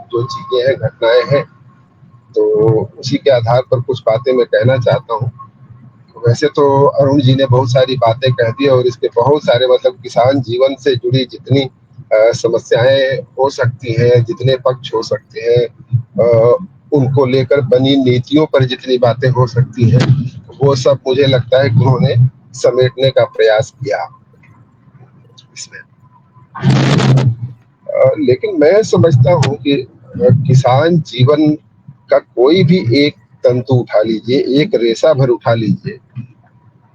S4: जो चीजें हैं, घटनाएं हैं, तो उसी के आधार पर कुछ बातें मैं कहना चाहता हूँ। वैसे तो अरुण जी ने बहुत सारी बातें कह दी और इसके बहुत सारे मतलब किसान जीवन से जुड़ी जितनी समस्याएं हो सकती हैं, जितने पक्ष हो सकते हैं, उनको लेकर बनी नीतियों पर जितनी बातें हो सकती हैं, वो सब मुझे लगता है कि उन्होंने समेटने का प्रयास किया इसमें। लेकिन मैं समझता हूँ कि किसान जीवन का कोई भी एक तंतु उठा लीजिए, एक रेशा भर उठा लीजिए,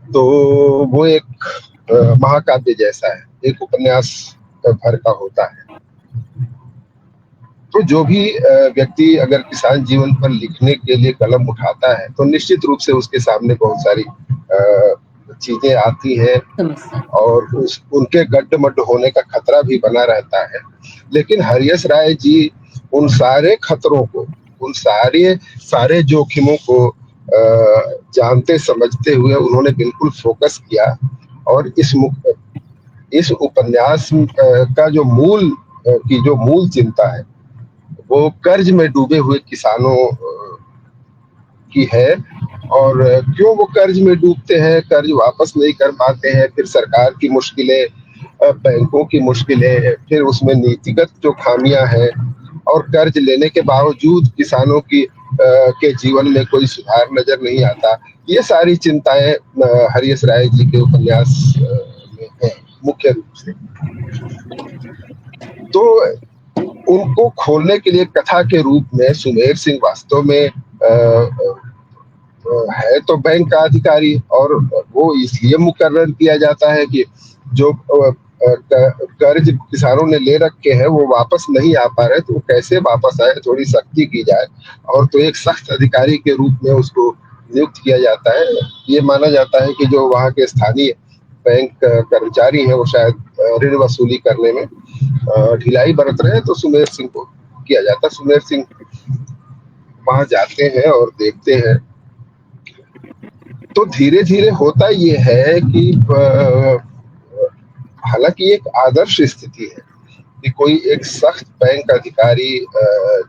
S4: तो वो एक महाकाव्य जैसा है, एक उपन्यास भर का होता है। तो जो भी व्यक्ति अगर किसान जीवन पर लिखने के लिए कलम उठाता है तो निश्चित रूप से उसके सामने बहुत सारी चीजें आती हैं और उनके गड्ढ-मड्ढ होने का खतरा भी बना रहता है। लेकिन हरियस राय जी उन सारे खतरों को, उन सारे जोखिमों को जानते समझते हुए उन्होंने बिल्कुल फोकस किया और इस उपन्यास का जो मूल चिंता है वो कर्ज में डूबे हुए किसानों की है। और क्यों वो कर्ज में डूबते हैं, कर्ज वापस नहीं कर पाते हैं, फिर सरकार की मुश्किलें, बैंकों की मुश्किलें, फिर उसमें नीतिगत जो खामियां हैं और कर्ज लेने के बावजूद किसानों के जीवन में कोई सुधार नजर नहीं आता। ये सारी चिंताएं हरियस राय जी के उपन्यास में है मुख्य रूप से। तो उनको खोलने के लिए कथा के रूप में सुमेर सिंह वास्तव में है तो बैंक का अधिकारी, और वो इसलिए मुकर्रर किया जाता है कि जो कर्ज किसानों ने ले रखे हैं वो वापस नहीं आ पा रहे, तो वो कैसे वापस आए, थोड़ी सख्ती की जाए। और तो एक सख्त अधिकारी के रूप में उसको नियुक्त किया जाता है। ये माना जाता है कि जो वहाँ के स्थानीय बैंक कर्मचारी हैं वो शायद ऋण वसूली करने में ढिलाई बरत रहे हैं, तो सुमेर सिंह को किया जाता है। सुमेर सिंह वहां जाते हैं और देखते हैं। तो धीरे धीरे होता ये है कि हालांकि एक आदर्श स्थिति है कि कोई एक सख्त बैंक अधिकारी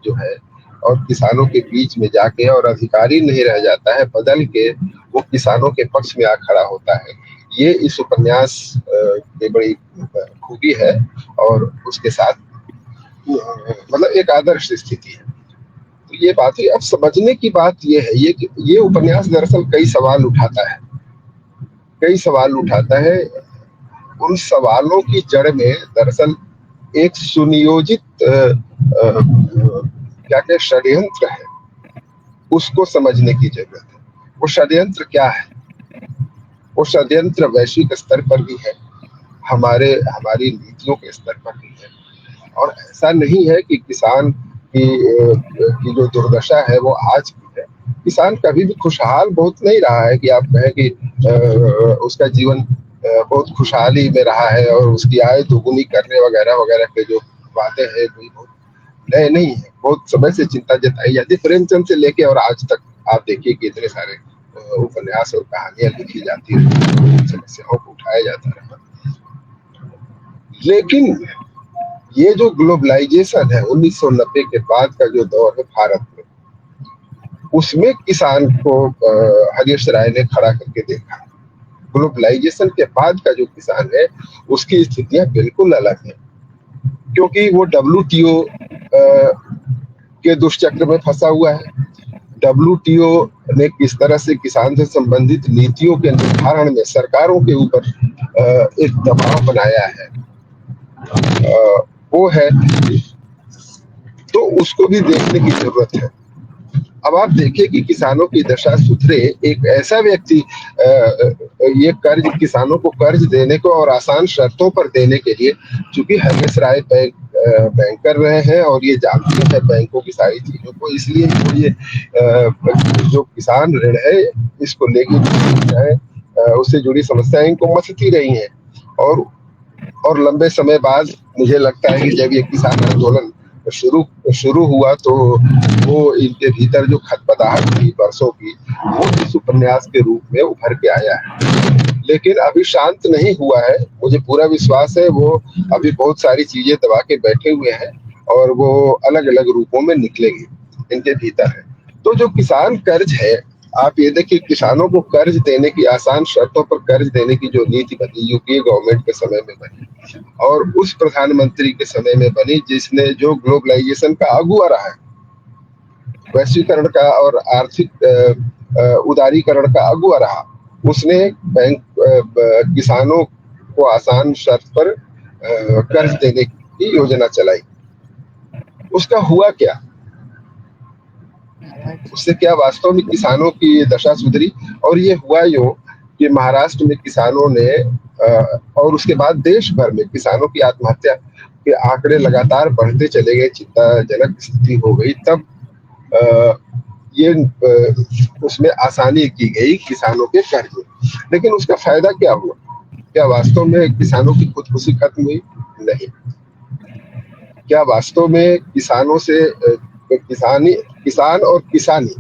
S4: जो है और किसानों के बीच में जाके, और अधिकारी नहीं रह जाता है, बदल के वो किसानों के पक्ष में आ खड़ा होता है। ये इस उपन्यास की बड़ी खूबी है और उसके साथ मतलब एक आदर्श स्थिति है। तो ये बात है। अब समझने की बात ये है ये उपन्यास दरअसल कई सवाल उठाता है। उन सवालों की जड़ में दरअसल एक सुनियोजित क्या षड्यंत्र है, उसको समझने की जरूरत है। वो षड्यंत्र क्या है? वो षड्यंत्र वैश्विक स्तर पर भी है, हमारी नीतियों के स्तर पर भी है। और ऐसा नहीं है कि किसान की जो दुर्दशा है वो आज की है। किसान कभी भी खुशहाल बहुत नहीं रहा है कि आप कहें कि उसका जीवन बहुत खुशहाली में रहा है और उसकी आय दोगुनी करने वगैरह वगैरह के जो बातें हैं कोई बहुत नए नहीं है। बहुत समय से चिंता जताई जाती, प्रेमचंद से लेके और आज तक आप देखिए कि इतने सारे उपन्यास और कहानियां लिखी जाती रही, समस्याओं को उठाया जाता रहा। लेकिन ये जो ग्लोबलाइजेशन है 1990 के बाद का जो दौर है भारत में, उसमें किसान को हरीश राय ने खड़ा करके देखा। ग्लोबलाइजेशन के बाद का जो किसान है उसकी स्थितियां बिल्कुल अलग है, क्योंकि वो WTO के दुष्चक्र में फंसा हुआ है। WTO ने किस तरह से किसान से संबंधित नीतियों के निर्धारण में सरकारों के ऊपर एक दबाव बनाया है, वो है, तो उसको भी देखने की जरूरत है। अब आप देखिए कि किसानों की दशा सुधरे, एक ऐसा व्यक्ति ये कर्ज, किसानों को कर्ज देने को और आसान शर्तों पर देने के लिए, चूंकि हरीश राय बैंकर रहे हैं और ये जानते हैं बैंकों की सारी चीजों को, इसलिए ये जो किसान ऋण है इसको लेके उससे जुड़ी समस्याएं इनको मसती रही हैं। और लंबे समय बाद मुझे लगता है कि जब ये किसान आंदोलन शुरू हुआ तो वो इनके भीतर जो खदबदाहट थी वर्षों की, वो इस उपन्यास के रूप में उभर के आया है। लेकिन अभी शांत नहीं हुआ है, मुझे पूरा विश्वास है वो अभी बहुत सारी चीजें दबा के बैठे हुए हैं और वो अलग अलग रूपों में निकलेंगे, इनके भीतर है। तो जो किसान कर्ज है, आप ये देखिए, किसानों को कर्ज देने की, आसान शर्तों पर कर्ज देने की जो नीति बनी यूपीए गवर्नमेंट के समय में बनी और उस प्रधानमंत्री के समय में बनी जिसने जो ग्लोबलाइजेशन का अगुआ रहा है, वैश्वीकरण का और आर्थिक उदारीकरण का अगुआ रहा, उसने किसानों को आसान शर्त पर कर्ज देने की योजना चलाई। उसका हुआ क्या? उससे क्या वास्तव में किसानों की दशा सुधरी? और ये हुआ यूं कि महाराष्ट्र में किसानों ने और उसके बाद देश भर में किसानों की आत्महत्या के आंकड़े लगातार बढ़ते चले गए, चिंताजनक स्थिति हो गई। तब ये उसमें आसानी की गई किसानों के कर्ज में। लेकिन उसका फायदा क्या हुआ? क्या वास्तव में किसानों की खुदकुशी खत्म हुई? नहीं। क्या वास्तव में किसानों से किसान और किसानी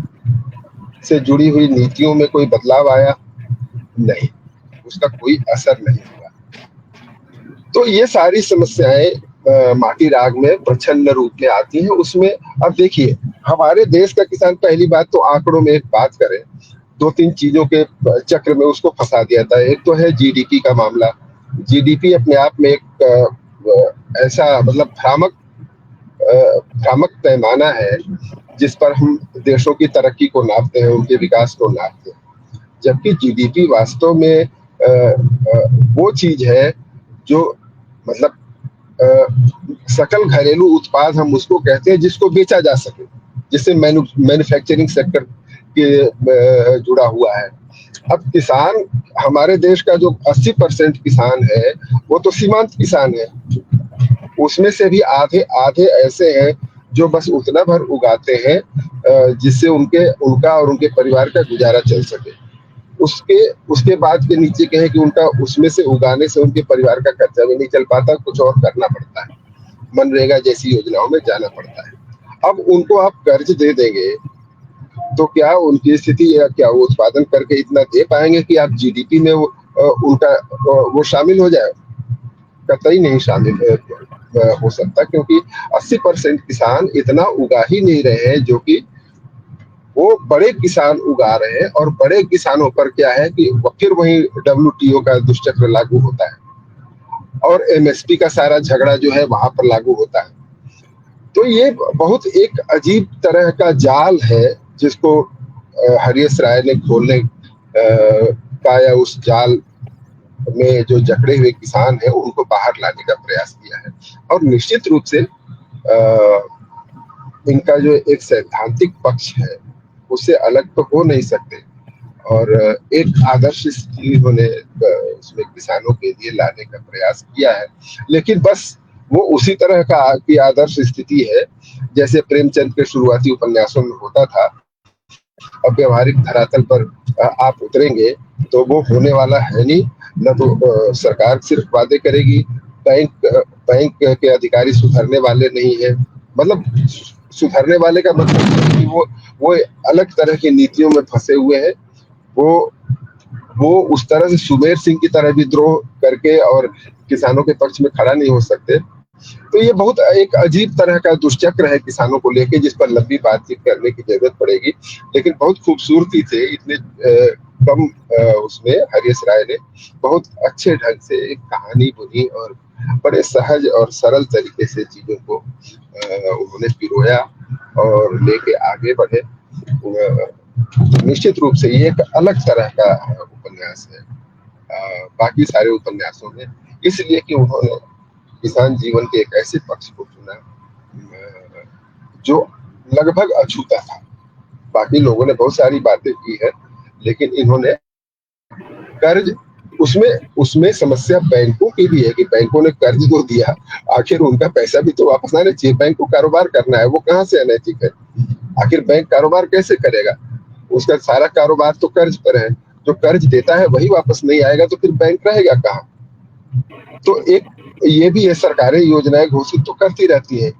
S4: से जुड़ी हुई नीतियों में कोई बदलाव आया? नहीं, उसका कोई असर नहीं हुआ। तो ये सारी समस्याएं माटी राग में प्रच्छन्न रूप में आती हैं। उसमें अब देखिए, हमारे देश का किसान, पहली बात तो आंकड़ों में एक बात करें, 2-3 चीजों के चक्र में उसको फंसा दिया था। एक तो है जीडीपी का मामला। जीडीपी अपने आप में एक ऐसा मतलब भ्रामक पैमाना है जिस पर हम देशों की तरक्की को नापते हैं, उनके विकास को नापते हैं, जबकि जीडीपी वास्तव में वो चीज है जो मतलब सकल घरेलू उत्पाद हम उसको कहते हैं जिसको बेचा जा सके, जिससे मैन्युफैक्चरिंग सेक्टर के जुड़ा हुआ है। अब किसान, हमारे देश का जो 80% किसान है वो तो सीमांत किसान है, उसमें से भी आधे ऐसे हैं जो बस उतना भर उगाते हैं जिससे उनका और उनके परिवार का गुजारा चल सके। उसके बाद के नीचे कहें कि उनका उसमें से उगाने से उनके परिवार का खर्चा भी नहीं चल पाता, कुछ और करना पड़ता है, मनरेगा जैसी योजनाओं में जाना पड़ता है। अब उनको आप कर्ज दे देंगे तो क्या उनकी स्थिति, क्या वो उत्पादन करके इतना दे पाएंगे कि आप जीडीपी में वो शामिल हो जाए? कतई नहीं शामिल हो सकता, क्योंकि 80% किसान इतना उगा ही नहीं रहे हैं जो कि वो बड़े किसान उगा रहे हैं। और बड़े किसानों पर क्या है कि फिर वही WTO का दुष्चक्र लागू होता है और एमएसपी का सारा झगड़ा जो है वहां पर लागू होता है। तो ये बहुत एक अजीब तरह का जाल है जिसको हरीश राय ने खोलने का, या उस जाल में जो जकड़े हुए किसान हैं उनको बाहर लाने का प्रयास किया है। और निश्चित रूप से इनका जो एक सैद्धांतिक पक्ष है उससे अलग तो हो नहीं सकते, और एक आदर्श स्थिति उन्होंने उसमें किसानों के लिए लाने का प्रयास किया है। लेकिन बस वो उसी तरह का की आदर्श स्थिति है जैसे प्रेमचंद के शुरुआती उपन्यासों में होता था। अब व्यवहारिक धरातल पर आप उतरेंगे तो वो होने वाला है नहीं। न तो सरकार सिर्फ वादे करेगी, बैंक के अधिकारी सुधरने वाले नहीं है, मतलब सुधरने वाले का मतलब है कि वो अलग तरह की नीतियों में फंसे हुए हैं। वो उस तरह से सुमेर सिंह की तरह विद्रोह करके और किसानों के पक्ष में खड़ा नहीं हो सकते। तो ये बहुत एक अजीब तरह का दुष्चक्र है किसानों को लेके, जिस पर लंबी बातचीत करने की जरूरत पड़ेगी। लेकिन बहुत खूबसूरती से इतने कम उसमें हरीश राय ने बहुत अच्छे ढंग से एक कहानी बुनी और बड़े सहज और सरल तरीके से चीजों को उन्होंने पिरोया और लेके आगे बढ़े। निश्चित रूप से ये एक अलग तरह का उपन्यास है बाकी सारे उपन्यासों में, इसलिए कि उन्होंने किसान जीवन के एक ऐसे पक्ष को चुना जो लगभग अछूता था। बाकी लोगों ने बहुत सारी बातें की है, लेकिन इन्होंने कर्ज, उसमें समस्या बैंकों की भी है कि बैंकों ने कर्ज तो दिया, आखिर उनका पैसा भी तो वापस आना चाहिए। बैंक को कारोबार करना है, वो कहाँ से अनैतिक है? आखिर बैंक कारोबार कैसे करेगा? उसका सारा कारोबार तो कर्ज पर है। जो कर्ज देता है वही वापस नहीं आएगा तो फिर बैंक रहेगा कहाँ? तो एक ये भी है, सरकारें योजनाएं घोषित तो करती रहती है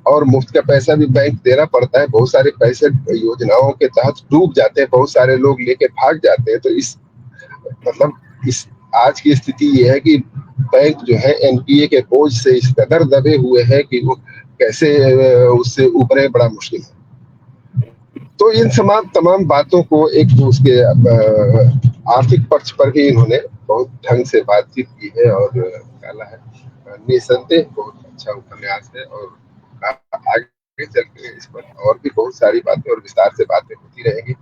S4: और मुफ्त का पैसा भी बैंक देना पड़ता है। बहुत सारे पैसे योजनाओं के तहत डूब जाते हैं, बहुत सारे लोग लेके भाग जाते हैं। तो इस आज की स्थिति ये है कि बैंक जो है एनपीए के बोझ से इस कदर दबे हुए हैं कि वो कैसे उससे उबरे बड़ा मुश्किल है। तो इन तमाम बातों को एक उसके आर्थिक पक्ष पर भी इन्होंने बहुत ढंग से बातचीत की है और निकाला है। निसंदेह बहुत अच्छा उपन्यास है और आगे चल के इस पर और भी बहुत सारी बातें और विस्तार से बातें होती रहेंगी।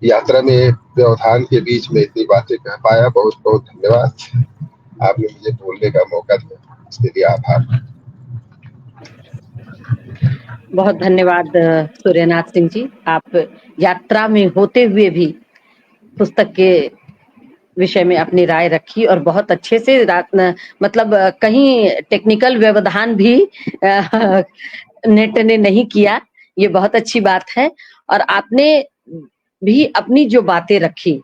S4: यात्रा में व्यवधान के बीच में इतनी बातें कह पाया, बहुत बहुत धन्यवाद। आपने मुझे बोलने का मौका दिया, इसके लिए आभार।
S1: बहुत धन्यवाद सूर्यनाथ सिंह जी। आप यात्रा में होते हुए भी पुस्तक के विषय में अपनी राय रखी और बहुत अच्छे से मतलब कहीं टेक्निकल व्यवधान भी नेट ने नहीं किया, ये बहुत अच्छी बात है। और आपने भी अपनी जो बातें रखी,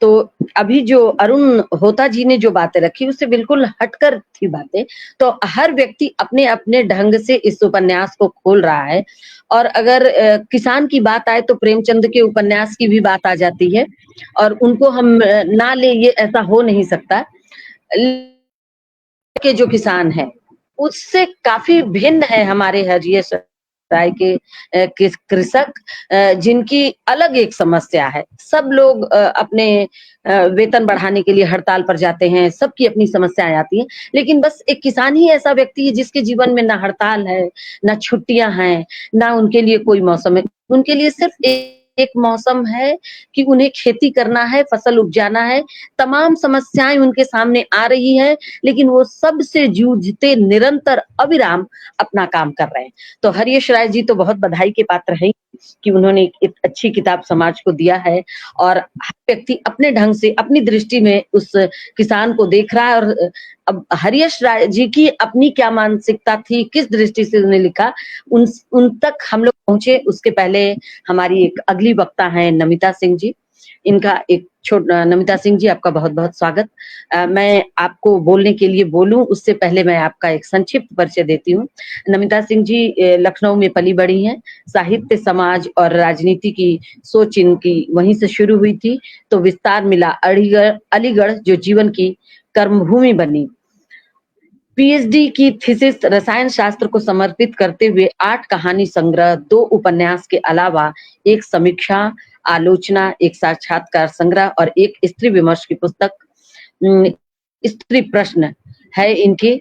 S1: तो अभी जो अरुण होता जी ने जो बातें रखी उससे बिल्कुल हटकर थी बातें। तो हर व्यक्ति अपने अपने ढंग से इस उपन्यास को खोल रहा है। और अगर किसान की बात आए तो प्रेमचंद के उपन्यास की भी बात आ जाती है और उनको हम ना ले, ये ऐसा हो नहीं सकता। के जो किसान है उससे काफी भिन्न है हमारे हरीश राय के कृषक, जिनकी अलग एक समस्या है। सब लोग अपने वेतन बढ़ाने के लिए हड़ताल पर जाते हैं, सबकी अपनी समस्याएं आती हैं, लेकिन बस एक किसान ही ऐसा व्यक्ति है जिसके जीवन में ना हड़ताल है, ना छुट्टियां हैं, ना उनके लिए कोई मौसम है। उनके लिए सिर्फ एक मौसम है कि उन्हें खेती करना है, फसल उपजाना है। तमाम समस्याएं उनके सामने आ रही है, लेकिन वो सबसे जूझते निरंतर अविराम अपना काम कर रहे हैं। तो हरीश राय जी तो बहुत बधाई के पात्र हैं कि उन्होंने एक अच्छी किताब समाज को दिया है और हर व्यक्ति अपने ढंग से अपनी दृष्टि में उस किसान को देख रहा है। और अब हरीश राय जी की अपनी क्या मानसिकता थी, किस दृष्टि से उन्हें लिखा, उन तक हम लोग पहुंचे। उसके पहले हमारी एक अगली वक्ता है नमिता सिंह जी। इनका एक नमिता सिंह जी, आपका बहुत बहुत स्वागत। मैं आपको बोलने के लिए बोलूं उससे पहले मैं आपका एक संक्षिप्त परिचय देती हूँ। नमिता सिंह जी लखनऊ में पली बड़ी हैं। साहित्य, समाज और राजनीति की सोच इनकी वहीं से शुरू हुई थी, तो विस्तार मिला अलीगढ़ जो जीवन की कर्मभूमि बनी। पीएचडी की थीसिस रसायन शास्त्र को समर्पित करते हुए 8 कहानी संग्रह, 2 उपन्यास के अलावा एक समीक्षा, आलोचना, एक साक्षात्कार संग्रह और एक स्त्री विमर्श की पुस्तक स्त्री प्रश्न है इनकी।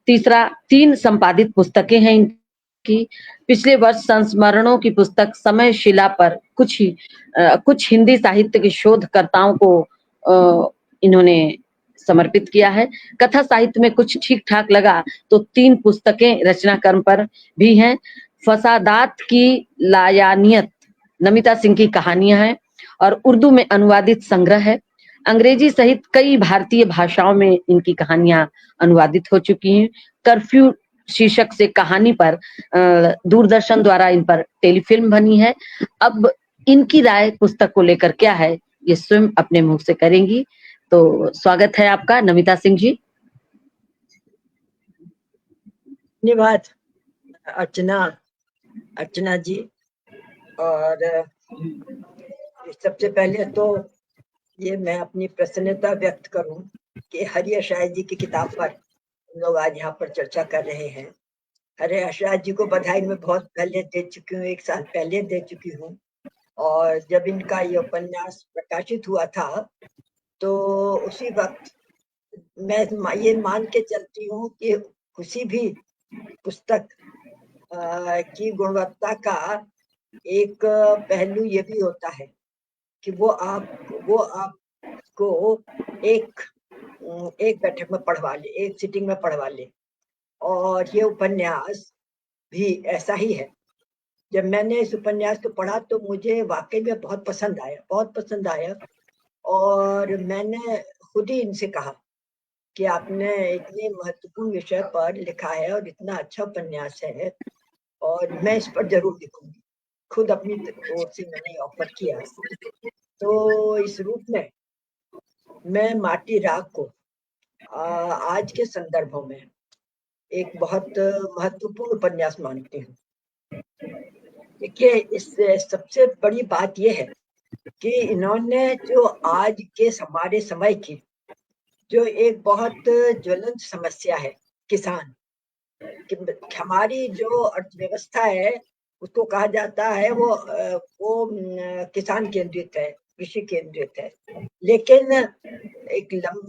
S1: 3 संपादित पुस्तकें हैं इनकी। पिछले वर्ष संस्मरणों की पुस्तक समय शिला पर कुछ हिंदी साहित्य के शोधकर्ताओं को इन्होंने समर्पित किया है। कथा साहित्य में कुछ ठीक ठाक लगा तो 3 पुस्तकें रचना क्रम पर भी हैं। फसादात की लायानियत नमिता सिंह की कहानियां हैं और उर्दू में अनुवादित संग्रह है। अंग्रेजी सहित कई भारतीय भाषाओं में इनकी कहानियां अनुवादित हो चुकी हैं। कर्फ्यू शीर्षक से कहानी पर दूरदर्शन द्वारा इन पर टेलीफिल्म बनी है। अब इनकी राय पुस्तक को लेकर क्या है ये स्वयं अपने मुंह से करेंगी। तो स्वागत है आपका नमिता सिंह जी।
S5: धन्यवाद अर्चना। अर्चना जी, और सबसे पहले तो ये मैं अपनी प्रसन्नता व्यक्त करूं कि हरि शायद जी की किताब पर हम लोग आज यहाँ पर चर्चा कर रहे हैं। हरि शायद जी को बधाई मैं बहुत पहले दे चुकी हूँ, 1 साल पहले दे चुकी हूँ। और जब इनका ये उपन्यास प्रकाशित हुआ था तो उसी वक्त मैं ये मान के चलती हूँ कि किसी भी पुस्तक की गुणवत्ता का एक पहलू ये भी होता है कि वो आपको एक बैठक में पढ़वा ले, एक सिटिंग में पढ़वा ले। और ये उपन्यास भी ऐसा ही है। जब मैंने इस उपन्यास को पढ़ा तो मुझे वाकई में बहुत पसंद आया। और मैंने खुद ही इनसे कहा कि आपने इतने महत्वपूर्ण विषय पर लिखा है और इतना अच्छा उपन्यास है और मैं इस पर जरूर लिखूंगी। खुद अपनी ओर से मैंने ऑफर किया। तो इस रूप में मैं माटी राग को आज के संदर्भों में एक बहुत महत्वपूर्ण उपन्यास मानती हूँ। देखिए, इस सबसे बड़ी बात यह है कि इन्होंने जो आज के हमारे समय की जो एक बहुत ज्वलंत समस्या है, किसान, हमारी जो अर्थव्यवस्था है उसको कहा जाता है वो किसान केंद्रित है, कृषि केंद्रित है। लेकिन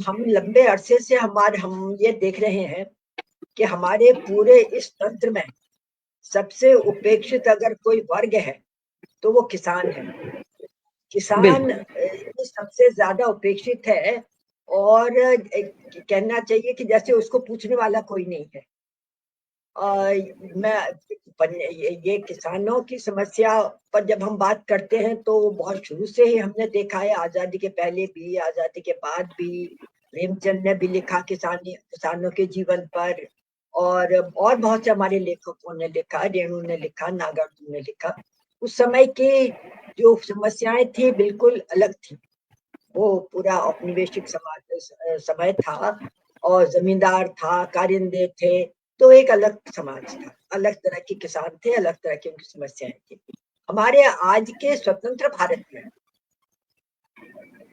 S5: हम लंबे अरसे से हम ये देख रहे हैं कि हमारे पूरे इस तंत्र में सबसे उपेक्षित अगर कोई वर्ग है तो वो किसान है। किसान सबसे ज्यादा उपेक्षित है और कहना चाहिए कि जैसे उसको पूछने वाला कोई नहीं है। ये किसानों की समस्या पर जब हम बात करते हैं तो बहुत शुरू से ही हमने देखा है, आजादी के पहले भी, आजादी के बाद भी। प्रेमचंद ने भी लिखा किसानों के जीवन पर, और बहुत से हमारे लेखकों ने लिखा, रेणु ने लिखा, नागार्जुन ने लिखा। उस समय की जो समस्याएं थी बिल्कुल अलग थी। वो पूरा औपनिवेशिक समय था और जमींदार था, कारिंदे थे, तो एक अलग समाज था, अलग तरह के किसान थे, अलग तरह की उनकी समस्याएं थी। हमारे आज के स्वतंत्र भारत में,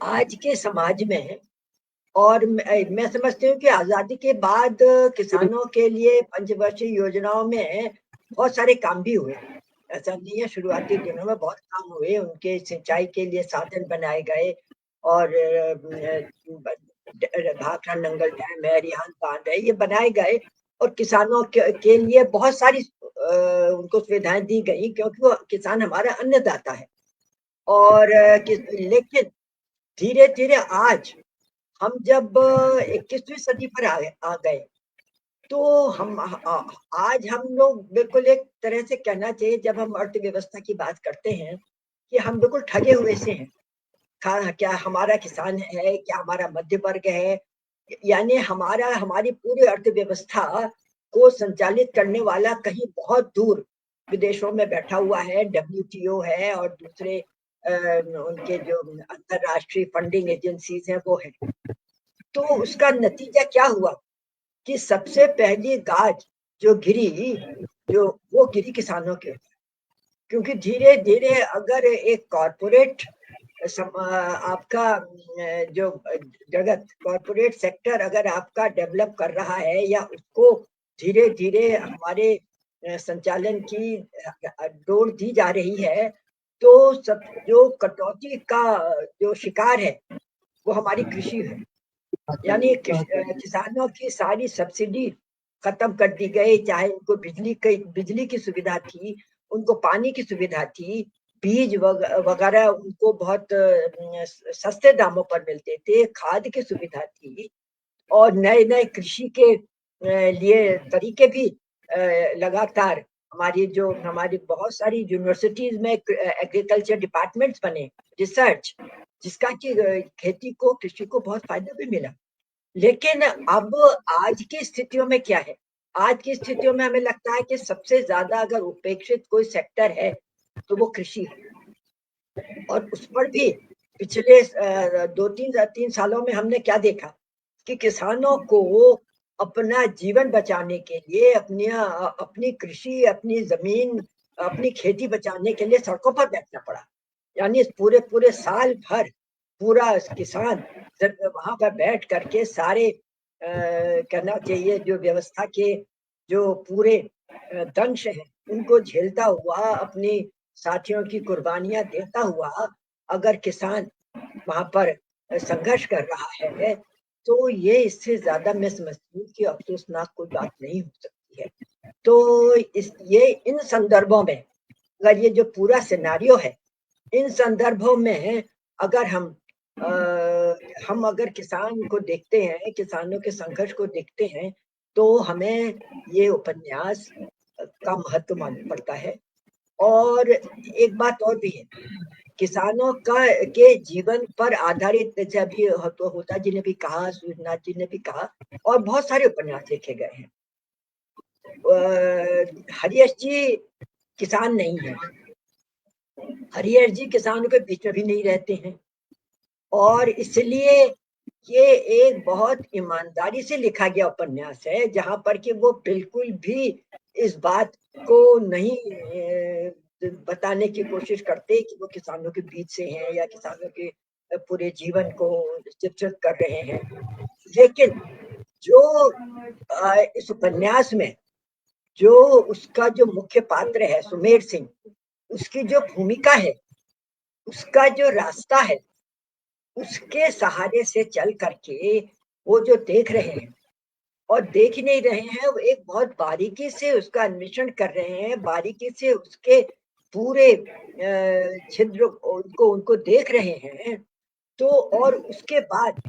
S5: आज के समाज में, और मैं समझती हूँ कि आजादी के बाद किसानों के लिए पंचवर्षीय योजनाओं में बहुत सारे काम भी हुए। ऐसा नहीं है, शुरुआती दिनों में बहुत काम हुए, उनके सिंचाई के लिए साधन बनाए गए और भाखड़ा नंगल डैम है, रिहांद बांध है, ये बनाए गए और किसानों के लिए बहुत सारी उनको सुविधाएं दी गई, क्योंकि वो किसान हमारा अन्नदाता है। और लेकिन धीरे धीरे आज हम जब 21वीं सदी पर आ गए तो आज हम लोग बिल्कुल एक तरह से कहना चाहिए, जब हम अर्थव्यवस्था की बात करते हैं, कि हम बिल्कुल ठगे हुए से हैं। क्या हमारा किसान है, क्या हमारा मध्य वर्ग है, यानी हमारी पूरी अर्थव्यवस्था को संचालित करने वाला कहीं बहुत दूर विदेशों में बैठा हुआ है, WTO है और दूसरे उनके जो अंतरराष्ट्रीय फंडिंग एजेंसीज हैं वो है। तो उसका नतीजा क्या हुआ कि सबसे पहली गाज जो वो गिरी किसानों के ऊपर। क्योंकि धीरे धीरे अगर एक कॉरपोरेट आपका जो जगत, कॉरपोरेट सेक्टर अगर आपका डेवलप कर रहा है या उसको धीरे धीरे हमारे संचालन की डोर दी जा रही है, तो सब जो कटौती का जो शिकार है वो हमारी कृषि है। यानी किसानों की सारी सब्सिडी खत्म कर दी गई, चाहे उनको बिजली की सुविधा थी, उनको पानी की सुविधा थी, बीज वगैरह उनको बहुत सस्ते दामों पर मिलते थे, खाद की सुविधा थी और नए नए कृषि के लिए तरीके भी लगातार हमारी बहुत सारी यूनिवर्सिटीज में एग्रीकल्चर डिपार्टमेंट्स बने, रिसर्च, जिसका कि खेती को, कृषि को बहुत फायदा भी मिला। लेकिन अब आज की स्थितियों में क्या है? आज की स्थितियों में हमें लगता है कि सबसे ज्यादा अगर उपेक्षित कोई सेक्टर है तो वो कृषि है। और उस पर भी पिछले 2-3 सालों में हमने क्या देखा कि किसानों को अपना जीवन बचाने के लिए अपनी कृषि, अपनी जमीन अपनी खेती बचाने के लिए सड़कों पर बैठना पड़ा। यानी पूरे साल भर पूरा किसान वहां पर बैठ करके सारे कहना चाहिए जो व्यवस्था के जो पूरे दंश है उनको झेलता हुआ, अपनी साथियों की कुर्बानियां देता हुआ अगर किसान वहां पर संघर्ष कर रहा है, तो ये इससे ज्यादा मैं समझती हूँ कि अफसोसनाक कोई बात नहीं हो सकती है। तो ये इन संदर्भों में अगर ये जो पूरा सिनारियो है, इन संदर्भों में अगर हम अगर किसान को देखते हैं, किसानों के संघर्ष को देखते हैं, तो हमें ये उपन्यास का महत्व मालूम पड़ता है। और एक बात और भी है, किसानों का के जीवन पर आधारित जैसे अभी होता जी ने भी कहा, सूर्यनाथ जी ने भी कहा, और बहुत सारे उपन्यास लिखे गए हैं। हरियश जी किसान नहीं है, हरिहर जी किसानों के बीच में भी नहीं रहते हैं, और इसलिए ये एक बहुत ईमानदारी से लिखा गया उपन्यास है, जहां पर कि वो बिल्कुल भी इस बात को नहीं बताने की कोशिश करते कि वो किसानों के बीच से हैं या किसानों के पूरे जीवन को चित्रित कर रहे हैं। लेकिन जो इस उपन्यास में जो उसका जो मुख्य पात्र है सुमेर सिंह, उसकी जो भूमिका है, उसका जो रास्ता है, उसके सहारे से चल करके वो जो देख रहे हैं और देख नहीं रहे हैं, वो एक बहुत बारीकी से उसका अन्वेषण कर रहे हैं, बारीकी से उसके पूरे छिद्र उनको देख रहे हैं। तो और उसके बाद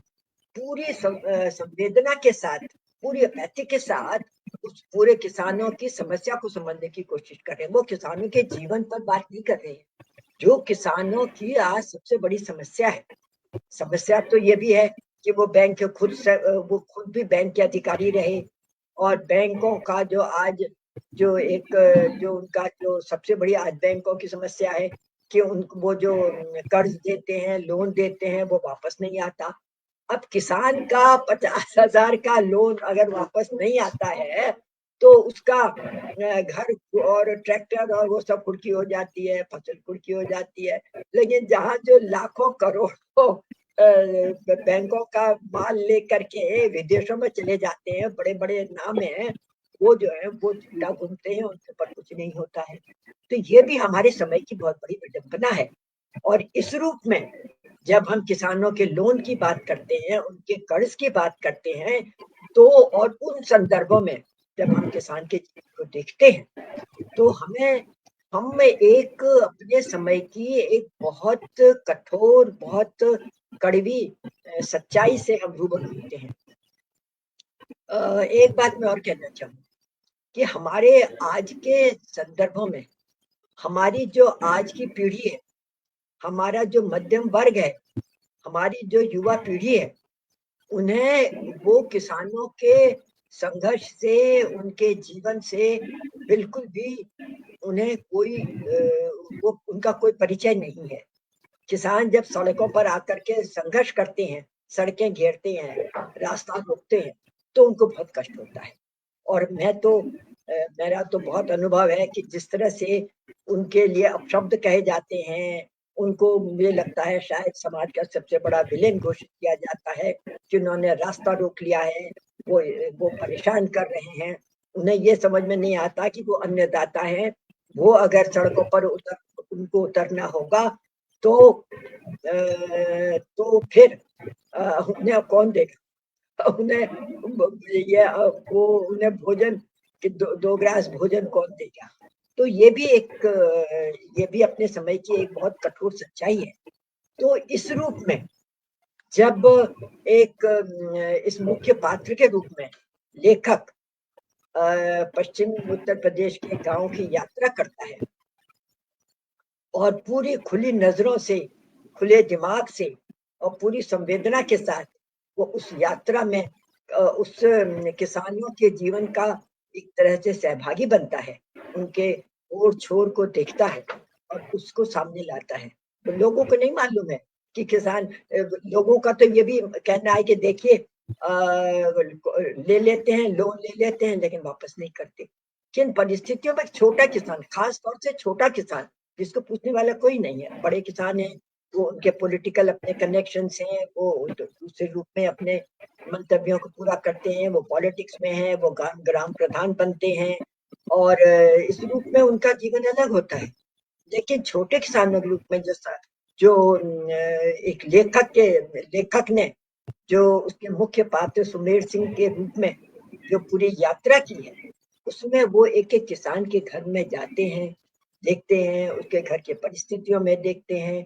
S5: पूरी संवेदना के साथ, पूरी अपैथी के साथ उस पूरे किसानों की समस्या को समझने की कोशिश कर रहे हैं। वो किसानों के जीवन पर बात नहीं कर रहे हैं, जो किसानों की आज सबसे बड़ी समस्या है। समस्या तो ये भी है कि वो वो खुद भी बैंक के अधिकारी रहे, और बैंकों का जो आज जो उनका जो सबसे बड़ी आज बैंकों की समस्या है कि उनको वो जो कर्ज देते हैं, लोन देते हैं, वो वापस नहीं आता। अब किसान का 50,000 का लोन अगर वापस नहीं आता है, तो उसका घर और ट्रैक्टर और वो सब कुर्की हो जाती है, फसल कुर्की हो जाती है। लेकिन जहाँ जो लाखों करोड़ों बैंकों का माल लेकर के विदेशों में चले जाते हैं, बड़े बड़े नाम हैं, वो जो है वो झूठा घूमते हैं, उनके ऊपर कुछ नहीं होता है। तो ये भी हमारे समय की बहुत बड़ी विडंबना है। और इस रूप में जब हम किसानों के लोन की बात करते हैं, उनके कर्ज की बात करते हैं, तो और उन संदर्भों में जब हम किसान के जीवन को देखते हैं, तो हम एक अपने समय की एक बहुत कठोर, बहुत कड़वी सच्चाई से हम रूबरू होते हैं। एक बात मैं और कहना चाहूँ कि हमारे आज के संदर्भों में हमारी जो आज की पीढ़ी है, हमारा जो मध्यम वर्ग है, हमारी जो युवा पीढ़ी है, उन्हें वो किसानों के संघर्ष से, उनके जीवन से बिल्कुल भी उन्हें कोई वो उनका कोई परिचय नहीं है। किसान जब सड़कों पर आकर के संघर्ष करते हैं, सड़कें घेरते हैं, रास्ता रोकते हैं, तो उनको बहुत कष्ट होता है। और मेरा तो बहुत अनुभव है कि जिस तरह से उनके लिए अपशब्द कहे जाते हैं, उनको मुझे लगता है शायद समाज का सबसे बड़ा विलेन घोषित किया जाता है, जिन्होंने रास्ता रोक लिया है, वो परेशान कर रहे हैं। उन्हें ये समझ में नहीं आता कि वो अन्नदाता हैं, वो अगर सड़कों पर उनको उतरना होगा, तो फिर उन्हें कौन देगा? उन्हें भोजन कि दो ग्रास भोजन कौन देगा? तो ये भी अपने समय की एक बहुत कठोर सच्चाई है। तो इस रूप में जब इस मुख्य पात्र के रूप में लेखक पश्चिम उत्तर प्रदेश के गांव की यात्रा करता है और पूरी खुली नजरों से, खुले दिमाग से और पूरी संवेदना के साथ वो उस यात्रा में उस किसानों के जीवन का एक तरह से सहभागी बनता है, उनके ओर छोर को देखता है और उसको सामने लाता है। तो लोगों को नहीं मालूम है कि लोगों का तो ये भी कहना है कि देखिए लोन ले लेते हैं लेकिन वापस नहीं करते। किन परिस्थितियों में छोटा किसान, खास तौर से छोटा किसान जिसको पूछने वाला कोई नहीं है, बड़े किसान हैं वो उनके पॉलिटिकल अपने कनेक्शंस हैं, वो दूसरे रूप में अपने मंतव्यों को पूरा करते हैं, वो पॉलिटिक्स में हैं, वो ग्राम प्रधान बनते हैं और इस रूप में उनका जीवन अलग होता है। लेकिन छोटे किसानों के रूप में जो एक लेखक ने जो उसके मुख्य पात्र सुमेर सिंह के रूप में जो पूरी यात्रा की है, उसमें वो एक एक किसान के घर में जाते हैं, देखते हैं, उसके घर की परिस्थितियों में देखते हैं,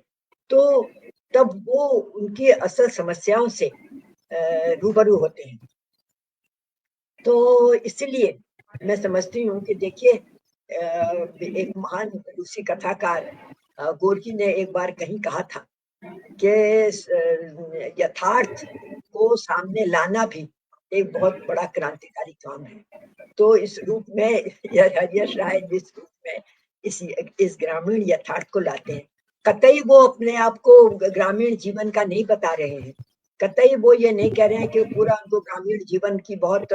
S5: तो तब वो उनकी असल समस्याओं से रूबरू होते हैं। तो इसलिए मैं समझती हूँ कि देखिए एक महान रूसी कथाकार गोर्की ने एक बार कहीं कहा था कि यथार्थ को सामने लाना भी एक बहुत बड़ा क्रांतिकारी काम है। तो इस रूप में यश राय जिस रूप में इस ग्रामीण यथार्थ को लाते हैं, कतई वो अपने आप को ग्रामीण जीवन का नहीं बता रहे हैं, कतई वो ये नहीं कह रहे हैं कि पूरा उनको ग्रामीण जीवन की बहुत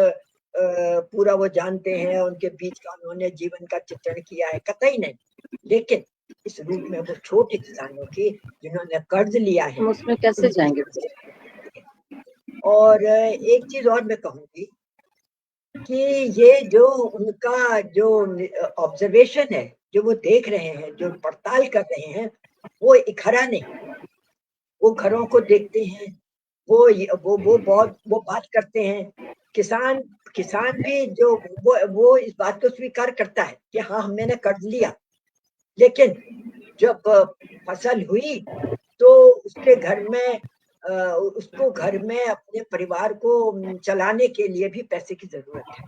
S5: पूरा वो जानते हैं, उनके बीच का उन्होंने जीवन का चित्रण किया है, कतई नहीं। लेकिन इस रूप में वो छोटे किसानों की जिन्होंने कर्ज लिया है,
S1: उसमें कैसे जाएंगे?
S5: और एक चीज और मैं कहूंगी कि ये जो उनका जो ऑब्जर्वेशन है, जो वो देख रहे हैं, जो पड़ताल कर रहे हैं, वो इखरा नहीं, वो घरों को देखते हैं, वो बहुत वो बात करते हैं। किसान भी जो वो इस बात को स्वीकार करता है कि हाँ मैंने कर्ज लिया, लेकिन जब फसल हुई तो उसके घर में उसको घर में अपने परिवार को चलाने के लिए भी पैसे की जरूरत है,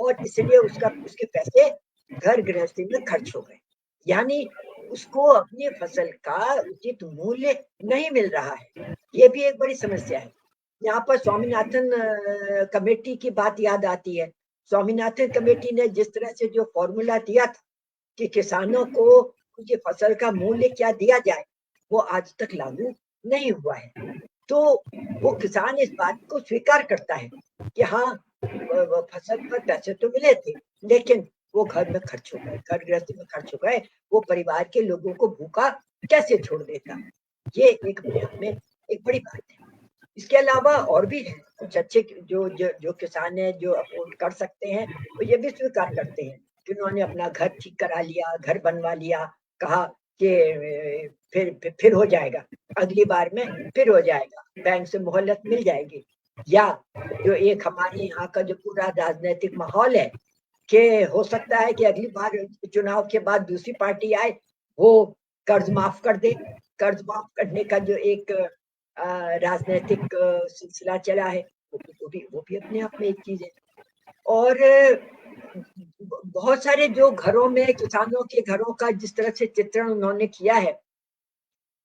S5: और इसलिए उसके पैसे घर गृहस्थी में खर्च हो गए, यानी उसको अपनी फसल का उचित मूल्य नहीं मिल रहा है। ये भी एक बड़ी समस्या है। यहाँ पर स्वामीनाथन कमेटी की बात याद आती है। स्वामीनाथन कमेटी ने जिस तरह से जो फॉर्मूला दिया था कि किसानों को उनकी फसल का मूल्य क्या दिया जाए, वो आज तक लागू नहीं हुआ है। तो वो किसान इस बात को स्वीकार करता है कि हाँ फसल पर पैसे तो मिले थे, लेकिन वो घर में खर्च हो गए, घर गृहस्थी में खर्च हो गए, वो परिवार के लोगों को भूखा कैसे छोड़ देता। ये एक अपने आप में एक बड़ी बात है। इसके अलावा और भी है कुछ अच्छे जो किसान है जो अफोर्ड कर सकते हैं, वो ये भी स्वीकार करते हैं कि उन्होंने अपना घर ठीक करा लिया, घर बनवा लिया, कहा कि फिर हो जाएगा, अगली बार में फिर हो जाएगा, बैंक से मोहलत मिल जाएगी। या जो एक हमारे यहाँ का जो पूरा राजनीतिक माहौल है कि हो सकता है कि अगली बार चुनाव के बाद दूसरी पार्टी आए, वो कर्ज माफ कर दे। कर्ज माफ करने का जो एक राजनीतिक सिलसिला चला है, वो भी अपने आप में एक चीज है। और बहुत सारे जो घरों में किसानों के घरों का जिस तरह से चित्रण उन्होंने किया है,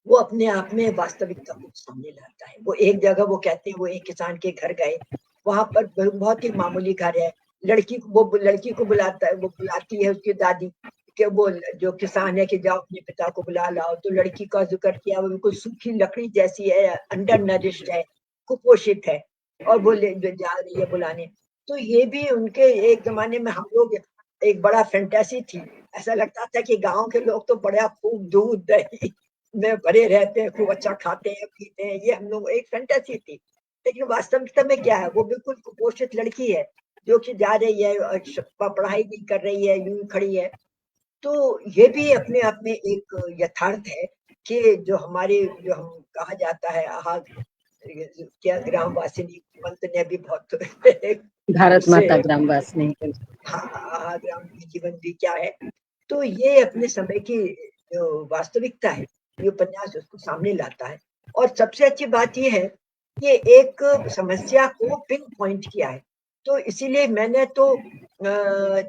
S5: वो अपने आप में वास्तविकता को सामने लाता है। वो एक जगह वो कहते हैं, वो एक किसान के घर गए, वहां पर बहुत ही मामूली घर है, लड़की को बुलाती है उसकी दादी कि वो जो किसान है कि जाओ अपने पिता को बुला लाओ। तो लड़की का जिक्र किया, वो बिल्कुल सूखी लकड़ी जैसी है, अंडर नरिश्ड है, कुपोषित है, और वो जा रही है बुलाने। तो ये भी उनके एक जमाने में हम लोग एक बड़ा फैंटेसी थी, ऐसा लगता था कि गांव के लोग तो बड़ा खूब दूध दही में भरे रहते हैं, खूब अच्छा खाते हैं पीते हैं, ये हम लोग एक फैंटेसी थी। लेकिन वास्तविकता में क्या है, वो बिल्कुल कुपोषित लड़की है जो कि जा रही है, पढ़ाई भी कर रही है, यूं खड़ी है। तो ये भी अपने आप में एक यथार्थ है कि जो हम कहा जाता है क्या ग्रामवासिनी मंत्र ने भी बहुत
S1: भारत माता ग्रामवासिनी,
S5: हाँ ग्राम जीवन भी क्या है। तो ये अपने समय की जो वास्तविकता है, ये उपन्यास उसको सामने लाता है। और सबसे अच्छी बात ये है कि एक समस्या को पिन पॉइंट किया है। तो इसीलिए मैंने तो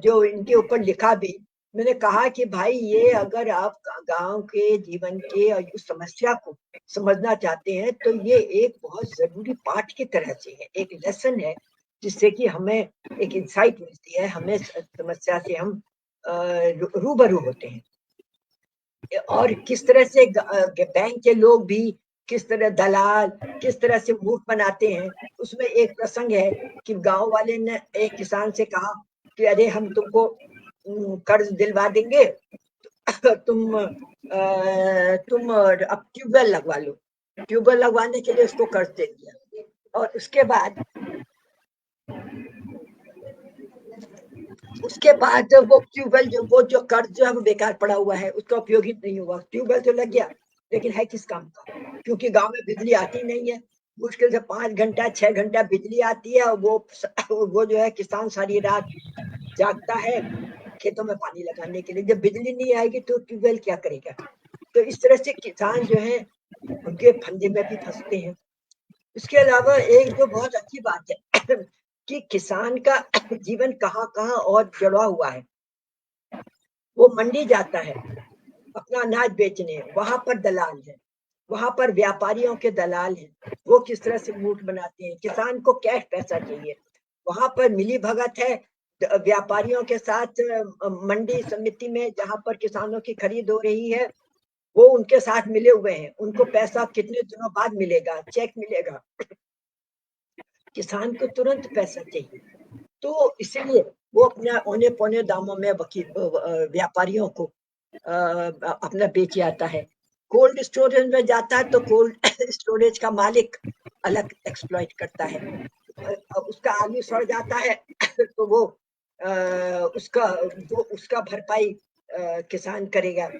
S5: जो इनके ऊपर लिखा भी, मैंने कहा कि भाई ये अगर आप गांव के जीवन के और उस समस्या को समझना चाहते हैं तो ये एक बहुत जरूरी पाठ की तरह से है, एक लेसन है, जिससे कि हमें एक इंसाइट मिलती है, हमें समस्या से हम रूबरू होते हैं। और किस तरह से बैंक के लोग भी, किस तरह दलाल किस तरह से मूर्ख बनाते हैं। उसमें एक प्रसंग है कि गांव वाले ने एक किसान से कहा कि अरे हम तुमको कर्ज दिलवा देंगे, तुम अब ट्यूबवेल लगवा लो। ट्यूबवेल लगवाने के लिए उसको कर्ज दे दिया, और उसके बाद वो ट्यूबवेल वो जो कर्ज जो है वो बेकार पड़ा हुआ है, उसका उपयोग ही नहीं हुआ। ट्यूबवेल तो लग गया, लेकिन है किस काम का? क्योंकि गांव में बिजली आती नहीं है, मुश्किल से 5 घंटा 6 घंटा बिजली आती है, और वो जो है किसान सारी रात जागता है खेतों में पानी लगाने के लिए। जब बिजली नहीं आएगी तो ट्यूबवेल क्या करेगा? तो इस तरह से किसान जो है उनके फंदे में भी फंसते हैं। इसके अलावा एक जो बहुत अच्छी बात है कि किसान का जीवन कहाँ और जुड़ा हुआ है। वो मंडी जाता है अपना अनाज बेचने, वहां पर दलाल है, वहां पर व्यापारियों के दलाल हैं, वो किस तरह से मूठ बनाते हैं। किसान को कैश पैसा चाहिए, वहां पर मिली भगत है व्यापारियों के साथ। मंडी समिति में जहां पर किसानों की खरीद हो रही है, वो उनके साथ मिले हुए हैं। उनको पैसा कितने दिनों बाद मिलेगा, चेक मिलेगा, किसान को तुरंत पैसा चाहिए। तो इसलिए वो अपना औने पौने दामों में व्यापारियों को अपना बेच आता है। कोल्ड स्टोरेज में जाता है तो कोल्ड स्टोरेज का मालिक अलग एक्सप्लॉइट करता है। उसका आलू सड़ जाता है तो वो उसका भरपाई किसान करेगा।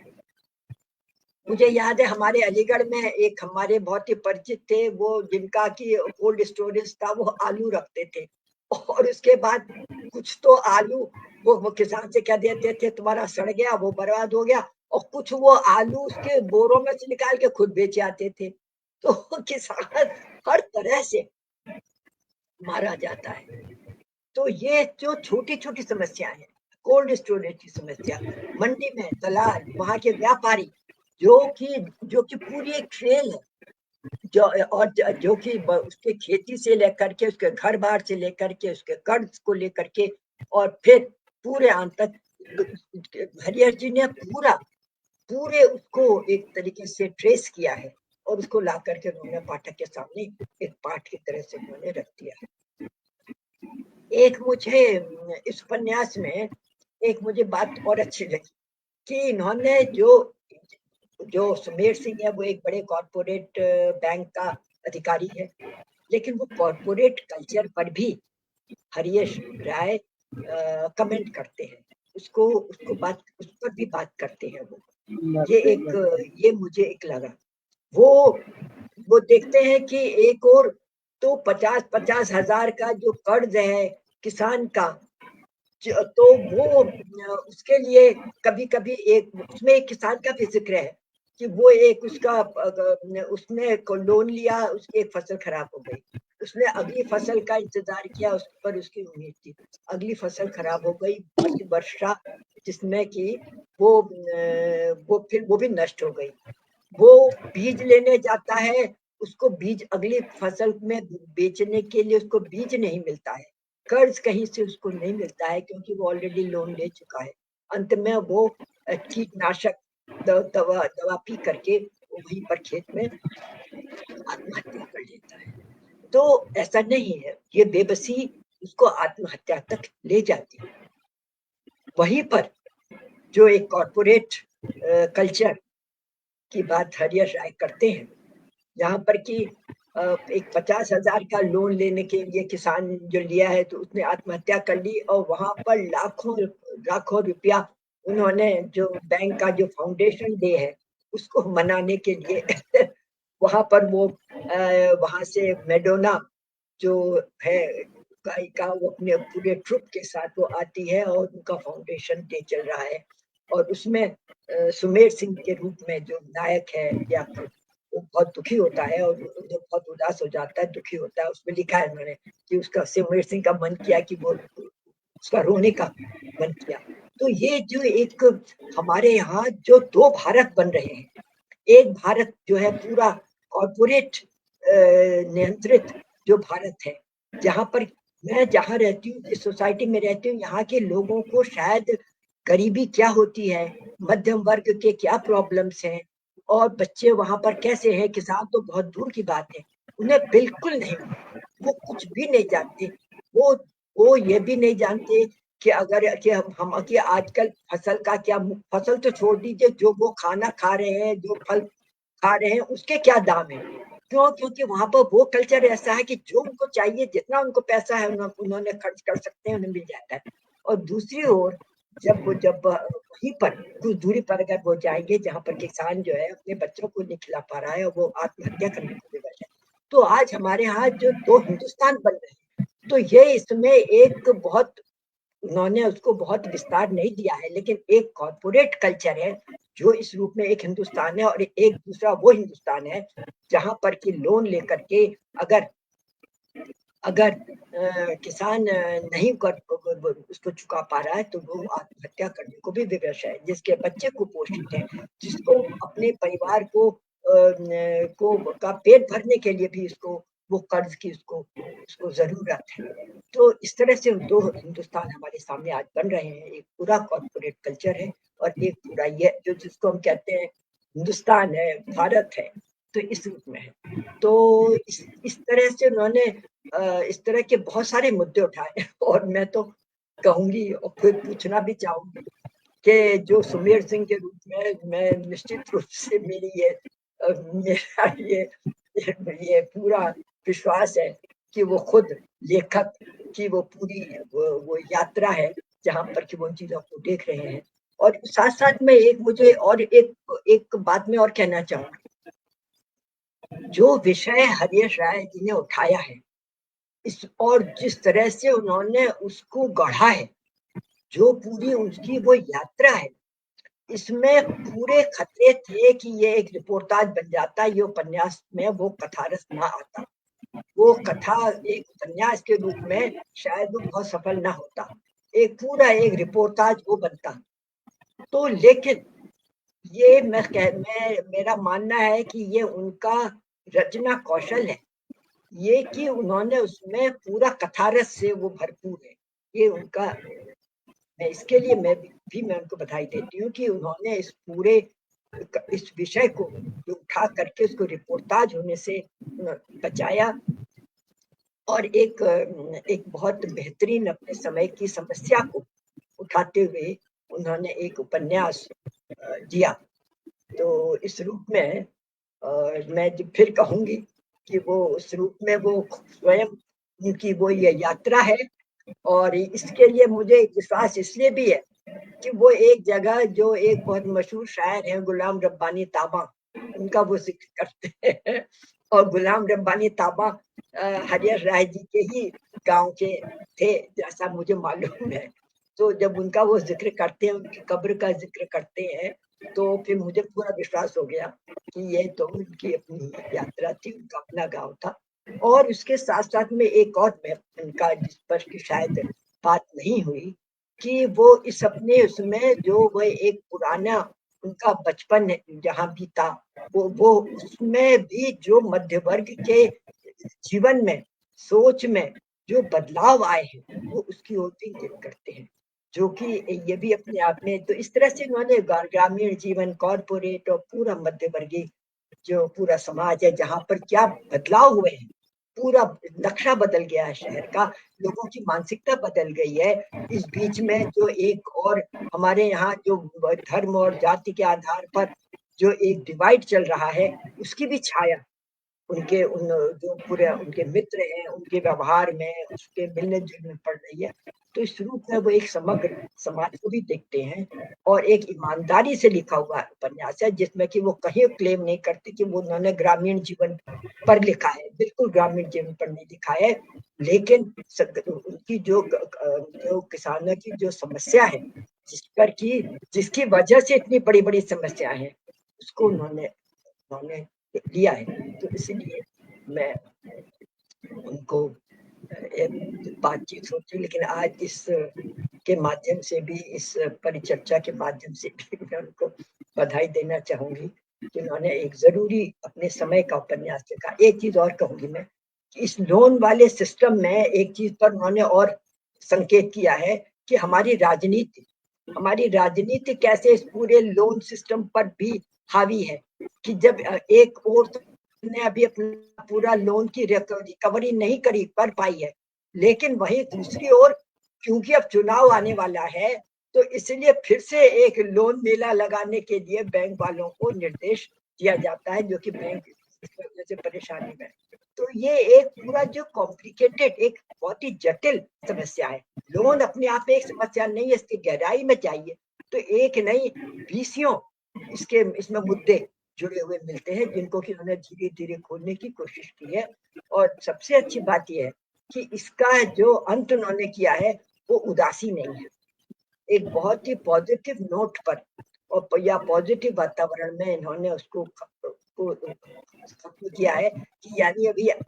S5: मुझे याद है हमारे अलीगढ़ में एक हमारे बहुत ही परिचित थे, वो जिनका की कोल्ड स्टोरेज था, वो आलू रखते थे, और उसके बाद कुछ तो आलू वो किसान से कह देते थे तुम्हारा सड़ गया, वो बर्बाद हो गया, और कुछ वो आलू उसके बोरों में से निकाल के खुद बेच आते थे। तो किसान हर तरह से मारा जाता है। तो ये जो छोटी छोटी समस्याएं हैं, कोल्ड स्टोरेज की समस्या, मंडी में दलाल, वहां के व्यापारी, जो कि पूरी एक खेल है, जो कि उसके खेती से लेकर के, उसके घर बार से लेकर के, उसके कर्ज को लेकर के, और फिर पूरे अंत तक हरिहर जी ने पूरे उसको एक तरीके से ट्रेस किया है, और उसको ला करके उन्होंने पाठक के सामने एक पाठ की तरह से उन्होंने रख दिया है। एक मुझे इस उपन्यास में एक मुझे बात और अच्छी लगी कि इन्होंने जो सुमेर सिंह है, वो एक बड़े कॉर्पोरेट बैंक का अधिकारी है, लेकिन वो कॉर्पोरेट कल्चर पर भी हरीश राय कमेंट करते हैं, उस पर भी बात करते हैं। ये मुझे एक लगा, वो देखते हैं कि एक और तो 50 हजार का जो कर्ज है किसान का, तो वो उसके लिए कभी कभी उसमें एक किसान का भी जिक्र है कि वो एक उसने लोन लिया, उसकी एक फसल खराब हो गई, उसने अगली फसल का इंतजार किया, उस पर उसकी उम्मीद थी, अगली फसल खराब हो गई, वर्षा, जिसमें कि वो भी नष्ट हो गई। वो बीज लेने जाता है, उसको बीज अगली फसल में बेचने के लिए उसको बीज नहीं मिलता है, कर्ज कहीं से उसको नहीं मिलता है, क्योंकि वो ऑलरेडी लोन ले चुका है। अंत में वो कीटनाशक दवा पी करके वहीं पर खेत में आत्महत्या कर लेता है। तो ऐसा नहीं है, ये बेबसी उसको आत्महत्या तक ले जाती है। वहीं पर जो एक कॉर्पोरेट कल्चर की बात हरीश राय करते हैं, जहां पर कि एक 50 हजार का लोन लेने के लिए किसान जो लिया है, तो उसने आत्महत्या कर ली, और वहां पर लाखों रुपया उन्होंने जो बैंक का जो फाउंडेशन डे है उसको मनाने के लिए वहां पर वो वहां से मैडोना जो है गायिका, वो अपने पूरे ट्रुप के साथ वो आती है, और उनका फाउंडेशन डे चल रहा है, और उसमें सुमेर सिंह के रूप में जो नायक है या वो बहुत दुखी होता है, और बहुत उदास हो जाता है, दुखी होता है। उसमें लिखा है उन्होंने कि उसका सुमेर सिंह का मन किया कि वो उसका रोने का मन किया। तो ये जो एक हमारे यहाँ जो 2 भारत बन रहे हैं, एक भारत जो है पूरा कॉर्पोरेट नियंत्रित जो भारत है, जहाँ पर मैं जहाँ रहती हूँ, जिस सोसाइटी में रहती हूँ, यहाँ के लोगों को शायद गरीबी क्या होती है, मध्यम वर्ग के क्या प्रॉब्लम्स हैं, और बच्चे वहां पर कैसे हैं, किसान तो बहुत दूर की बात है, उन्हें बिल्कुल नहीं, वो कुछ भी नहीं जानते। वो ये भी नहीं जानते कि अगर कि आजकल फसल का क्या, फसल तो छोड़ दीजिए, जो वो खाना खा रहे हैं, जो फल खा रहे हैं, उसके क्या दाम है। क्यों? क्योंकि वहां पर वो कल्चर ऐसा है कि जो उनको चाहिए, जितना उनको पैसा है उन्होंने खर्च कर सकते हैं, उन्हें मिल जाता है। और दूसरी ओर जब वहीं पर कुछ दूरी पर अगर वो जाएंगे जहाँ पर किसान जो है अपने बच्चों को नहीं खिला पा रहा है और वो आत्महत्या करने को विवश है, तो आज हमारे यहाँ जो दो हिंदुस्तान बन रहे हैं, तो ये इसमें एक बहुत, उन्होंने उसको बहुत विस्तार नहीं दिया है, लेकिन एक कॉर्पोरेट कल्चर है जो इस रूप में एक हिंदुस्तान है, और एक दूसरा वो हिंदुस्तान है जहां पर कि लोन लेकर के अगर अगर किसान नहीं उसको चुका पा रहा है तो वो आत्महत्या करने को भी विवश है। जिसके बच्चे कुपोषित है, जिसको अपने परिवार को का पेट भरने के लिए भी इसको वो कर्ज की उसको जरूरत है। तो इस तरह से दो हिंदुस्तान हमारे सामने आज बन रहे हैं। एक पूरा कॉर्पोरेट कल्चर है और एक पूरा ये जो जिसको हम कहते हैं हिंदुस्तान है, भारत है, तो इस रूप में है। तो इस तरह से उन्होंने इस तरह के बहुत सारे मुद्दे उठाए और मैं तो कहूंगी और फिर पूछना भी चाहूंगी कि जो सुमेर सिंह के रूप में मैं निश्चित रूप से मेरा ये पूरा विश्वास है कि वो खुद लेखक की वो पूरी वो यात्रा है जहां पर कि वो चीजों को देख रहे हैं। और साथ साथ में मुझे और एक बात में और कहना चाहूंगी, जो विषय हरीश राय जी ने उठाया है और जिस तरह से उन्होंने उसको गढ़ा है, जो पूरी उसकी वो यात्रा है, इसमें पूरे खतरे थे कि ये एक रिपोर्टाज बन जाता, ये उपन्यास में वो कथारस ना आता, वो कथा एक उपन्यास के रूप में शायद वो बहुत सफल ना होता, एक पूरा एक रिपोर्टाज वो बनता। तो लेकिन ये मेरा मानना है कि ये उनका रचना कौशल है, ये कि उन्होंने उसमें पूरा कथारस से वो भरपूर है। ये उनका, मैं इसके लिए मैं उनको बधाई देती हूँ कि उन्होंने इस विषय को उठा करके उसको रिपोर्टाज होने से बचाया और एक बहुत बेहतरीन अपने समय की समस्या को उठाते हुए उन्होंने एक उपन्यास दिया। तो इस रूप में मैं फिर कहूंगी कि वो उस रूप में वो स्वयं उनकी वो ये यात्रा है। और इसके लिए मुझे विश्वास इसलिए भी है कि वो एक जगह जो एक बहुत मशहूर शायर है गुलाम रब्बानी ताबा, उनका वो जिक्र करते हैं और गुलाम रब्बानी ताबा हरीश राय जी के ही गांव के थे जैसा मुझे मालूम है। तो जब उनका वो जिक्र करते हैं, उनकी कब्र का जिक्र करते हैं, तो फिर मुझे पूरा विश्वास हो गया कि ये तो उनकी अपनी यात्रा थी, उनका अपना गांव था। और उसके साथ साथ में एक और मैं उनका जिस पर की शायद बात नहीं हुई कि वो इस अपने उसमें जो वो एक पुराना उनका बचपन जहाँ भी था, वो उसमें भी जो मध्य वर्ग के जीवन में, सोच में जो बदलाव आए हैं, वो उसकी ओर भी इंगित करते हैं, जो कि ये भी अपने आप में। तो इस तरह से उन्होंने ग्रामीण जीवन, कॉर्पोरेट और पूरा मध्य वर्गीय जो पूरा समाज है जहाँ पर क्या बदलाव हुए हैं, पूरा नक्शा बदल गया है शहर का, लोगों की मानसिकता बदल गई है। इस बीच में जो एक और हमारे यहाँ जो धर्म और जाति के आधार पर जो एक डिवाइड चल रहा है, उसकी भी छाया उनके जो पूरे उनके मित्र हैं उनके व्यवहार में, उसके मिलने जुलने में पड़ रही है। तो इस रूप में वो एक समग्र समाज को भी देखते हैं और एक ईमानदारी से लिखा हुआ उपन्यास है जिसमें कि वो कहीं क्लेम नहीं करते कि वो उन्होंने ग्रामीण जीवन पर लिखा है, बिल्कुल ग्रामीण जीवन पर नहीं लिखा है, लेकिन उनकी जो किसानों की जो समस्या है, जिसकी वजह से इतनी बड़ी बड़ी समस्या है, उसको उन्होंने लिया है। तो इसलिए मैं उनको बातचीत होती, लेकिन आज इस के माध्यम से भी, इस परिचर्चा के माध्यम से भी मैं उनको बधाई देना चाहूंगी कि उन्होंने एक जरूरी अपने समय का उपन्यास लिखा। एक चीज और कहूंगी मैं कि इस लोन वाले सिस्टम में एक चीज पर उन्होंने और संकेत किया है कि हमारी राजनीति कैसे इस पूरे लोन सिस्टम पर भी हावी है कि जब एक और ने अभी अपना पूरा लोन की रिकवरी नहीं कर पाई है, लेकिन वहीं दूसरी ओर क्योंकि अब चुनाव आने वाला है, तो इसलिए फिर से एक लोन मेला लगाने के लिए बैंक वालों को निर्देश दिया जाता है, जो कि बैंक इस वजह से परेशानी में। तो ये एक पूरा जो कॉम्प्लिकेटेड, एक बहुत ही जटिल समस्या है। लोन अपने आप में एक समस्या नहीं है, इसकी गहराई में चाहिए तो एक नहीं 20 इसमें मुद्दे जुड़े हुए मिलते हैं, जिनको कि उन्होंने धीरे धीरे खोलने की कोशिश की है। और सबसे अच्छी बात यह है कि इसका जो अंत उन्होंने किया है वो उदासी नहीं है, एक बहुत ही पॉजिटिव नोट पर और या पॉजिटिव वातावरण में इन्होंने उसको खत्म किया है कि यानी